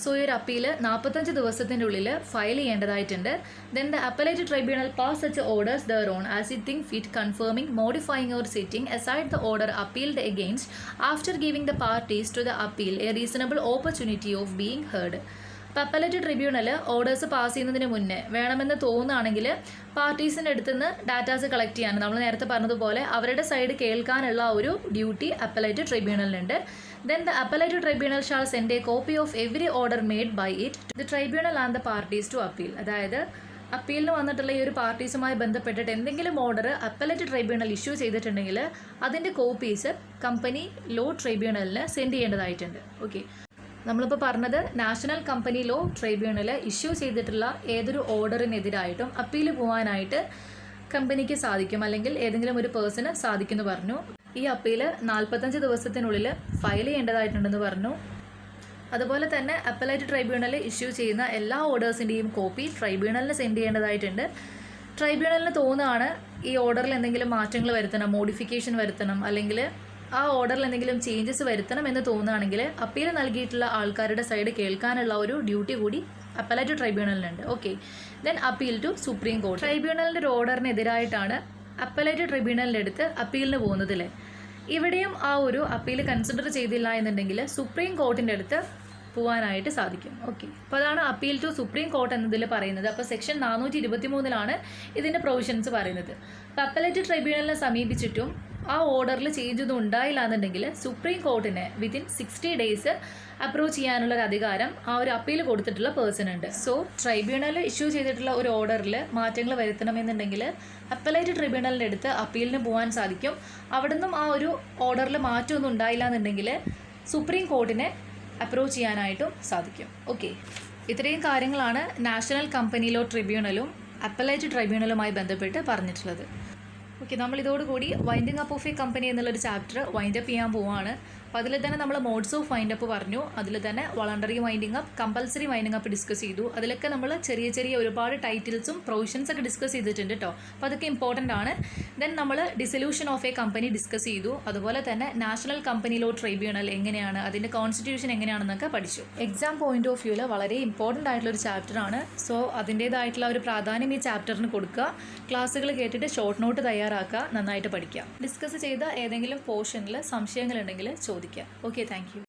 So ഈ ഒരു appeal 45 ദിവസത്തിൻ്റെ ഉള്ളിൽ file ചെയ്യേണ്ടതായിട്ടുണ്ട്. Then the appellate tribunal pass such orders thereon as it think fit confirming modifying or setting aside the order appealed against after giving the parties to the appeal a reasonable opportunity of being heard. അപ്പോൾ appellate tribunal orders pass ചെയ്യുന്നതിന് മുന്നേ വേണമെന്ന് തോന്നുകയാണെങ്കിൽ പാർട്ടീസിൻ്റെ അടുത്ത് നിന്ന് datas collect ചെയ്യാൻ നമ്മൾ നേരത്തെ പറഞ്ഞതുപോലെ അവരുടെ സൈഡ് കേൾക്കാനുള്ള ഒരു ഡ്യൂട്ടി അപ്പലേറ്റ് ട്രിബ്യൂണലിനുണ്ട്. Then the appellate tribunal shall send a copy of every order made by it the tribunal and the parties to appeal. അതായത് അപ്പീലിന് വന്നിട്ടുള്ള ഈ ഒരു പാർട്ടീസുമായി ബന്ധപ്പെട്ടിട്ട് എന്തെങ്കിലും ഓർഡർ അപ്പലേറ്റ് ട്രൈബ്യൂണൽ ഇഷ്യൂ ചെയ്തിട്ടുണ്ടെങ്കിൽ അതിൻ്റെ കോപ്പീസ് കമ്പനി ലോ ട്രൈബ്യൂണലിന് സെൻഡ് ചെയ്യേണ്ടതായിട്ടുണ്ട്. ഓക്കെ, നമ്മളിപ്പോൾ പറഞ്ഞത് national company law tribunal issue ചെയ്തിട്ടുള്ള ഏതൊരു ഓർഡറിനെതിരായിട്ടും അപ്പീൽ പോകാനായിട്ട് കമ്പനിക്ക് സാധിക്കും, അല്ലെങ്കിൽ ഏതെങ്കിലും ഒരു പേഴ്സണ് സാധിക്കുമെന്ന് പറഞ്ഞു. ഈ അപ്പീൽ 45 ദിവസത്തിനുള്ളിൽ ഫയൽ ചെയ്യേണ്ടതായിട്ടുണ്ടെന്ന് പറഞ്ഞു. അതുപോലെ തന്നെ അപ്പലേറ്റ് ട്രൈബ്യൂണൽ ഇഷ്യൂ ചെയ്യുന്ന എല്ലാ ഓർഡേഴ്സിൻ്റെയും കോപ്പി ട്രൈബ്യൂണലിന് സെൻഡ് ചെയ്യേണ്ടതായിട്ടുണ്ട്. ട്രൈബ്യൂണലിന് തോന്നുകയാണ് ഈ ഓർഡറിൽ എന്തെങ്കിലും മാറ്റങ്ങൾ വരുത്തണം, മോഡിഫിക്കേഷൻ വരുത്തണം, അല്ലെങ്കിൽ ആ ഓർഡറിൽ എന്തെങ്കിലും ചേഞ്ചസ് വരുത്തണം എന്ന് തോന്നുകയാണെങ്കിൽ അപ്പീൽ നൽകിയിട്ടുള്ള ആൾക്കാരുടെ സൈഡ് കേൾക്കാനുള്ള ഒരു ഡ്യൂട്ടി കൂടി അപ്പലേറ്റ് ട്രൈബ്യൂണലിനുണ്ട്. Okay, then appeal to supreme court. ട്രൈബ്യൂണലിൻ്റെ ഒരു ഓർഡറിനെതിരായിട്ടാണ് അപ്പലേറ്റ് ട്രിബ്യൂണലിൻ്റെ അടുത്ത് അപ്പീലിന് പോകുന്നതില്ലേ. ഇവിടെയും ആ ഒരു അപ്പീൽ കൺസിഡർ ചെയ്തില്ല എന്നുണ്ടെങ്കിൽ സുപ്രീം കോർട്ടിൻ്റെ അടുത്ത് പോകാനായിട്ട് സാധിക്കും. ഓക്കെ, അപ്പോൾ അതാണ് അപ്പീൽ ടു സുപ്രീം കോർട്ട് എന്നതിൽ പറയുന്നത്. അപ്പോൾ സെക്ഷൻ 423 ഇതിൻ്റെ പ്രൊവിഷൻസ് പറയുന്നത്. അപ്പോൾ അപ്പലേറ്റ് ട്രൈബ്യൂണലിനെ സമീപിച്ചിട്ടും ആ ഓർഡറിൽ ചേഞ്ച് ഒന്നും ഉണ്ടായില്ല എന്നുണ്ടെങ്കിൽ സുപ്രീം കോർട്ടിനെ വിത്തിൻ 60 days അപ്രോച്ച് ചെയ്യാനുള്ളൊരു അധികാരം ആ ഒരു അപ്പീൽ കൊടുത്തിട്ടുള്ള പേഴ്സൺ ഉണ്ട്. സോ ട്രൈബ്യൂണൽ ഇഷ്യൂ ചെയ്തിട്ടുള്ള ഒരു ഓർഡറിൽ മാറ്റങ്ങൾ വരുത്തണമെന്നുണ്ടെങ്കിൽ അപ്പലേറ്റ് ട്രിബ്യൂണലിൻ്റെ അടുത്ത് അപ്പീലിന് പോകാൻ സാധിക്കും. അവിടെ നിന്നും ആ ഒരു ഓർഡറിൽ മാറ്റമൊന്നും ഉണ്ടായില്ല എന്നുണ്ടെങ്കിൽ സുപ്രീം കോർട്ടിനെ അപ്രോച്ച് ചെയ്യാനായിട്ടും സാധിക്കും. ഓക്കെ, ഇത്രയും കാര്യങ്ങളാണ് നാഷണൽ കമ്പനി ലോ ട്രിബ്യൂണലും അപ്പലേറ്റ് ട്രൈബ്യൂണലുമായി ബന്ധപ്പെട്ട് പറഞ്ഞിട്ടുള്ളത്. ഓക്കെ, നമ്മളിതോടുകൂടി winding up of a company എന്നുള്ളൊരു ചാപ്റ്റർ വൈൻഡ് അപ്പ് ചെയ്യാൻ പോവുകയാണ്. അപ്പോൾ അതിൽ തന്നെ നമ്മൾ മോഡ്സ് ഓഫ് വൈൻഡ് അപ്പ് പറഞ്ഞു, അതിൽ തന്നെ voluntary winding up, compulsory winding up discuss ചെയ്തു. അതിലൊക്കെ നമ്മൾ ചെറിയ ചെറിയ ഒരുപാട് ടൈറ്റിൽസും പ്രൊവിഷൻസ് ഒക്കെ ഡിസ്കസ് ചെയ്തിട്ടുണ്ട് കേട്ടോ. അപ്പോൾ അതൊക്കെ ഇമ്പോർട്ടൻ്റ് ആണ്. ദെൻ നമ്മൾ dissolution of a company discuss ചെയ്തു. അതുപോലെ തന്നെ നാഷണൽ കമ്പനി ലോ ട്രൈബ്യൂണൽ എങ്ങനെയാണ്, അതിൻ്റെ കോൺസ്റ്റിറ്റ്യൂഷൻ എങ്ങനെയാണെന്നൊക്കെ പഠിച്ചു. എക്സാം പോയിന്റ് ഓഫ് വ്യൂവിൽ വളരെ ഇമ്പോർട്ടൻ്റ് ആയിട്ടുള്ളൊരു ചാപ്റ്ററാണ്. സോ അതിൻ്റേതായിട്ടുള്ള ഒരു പ്രാധാന്യം ഈ ചാപ്റ്ററിന് കൊടുക്കുക. ക്ലാസ്സുകൾ കേട്ടിട്ട് ഷോർട്ട് നോട്ട് തയ്യാറാക്കുക, നന്നായിട്ട് പഠിക്കുക. ഡിസ്കസ് ചെയ്ത ഏതെങ്കിലും പോർഷനിൽ സംശയങ്ങളുണ്ടെങ്കിൽ ചോദിക്കുക. Okay, thank you.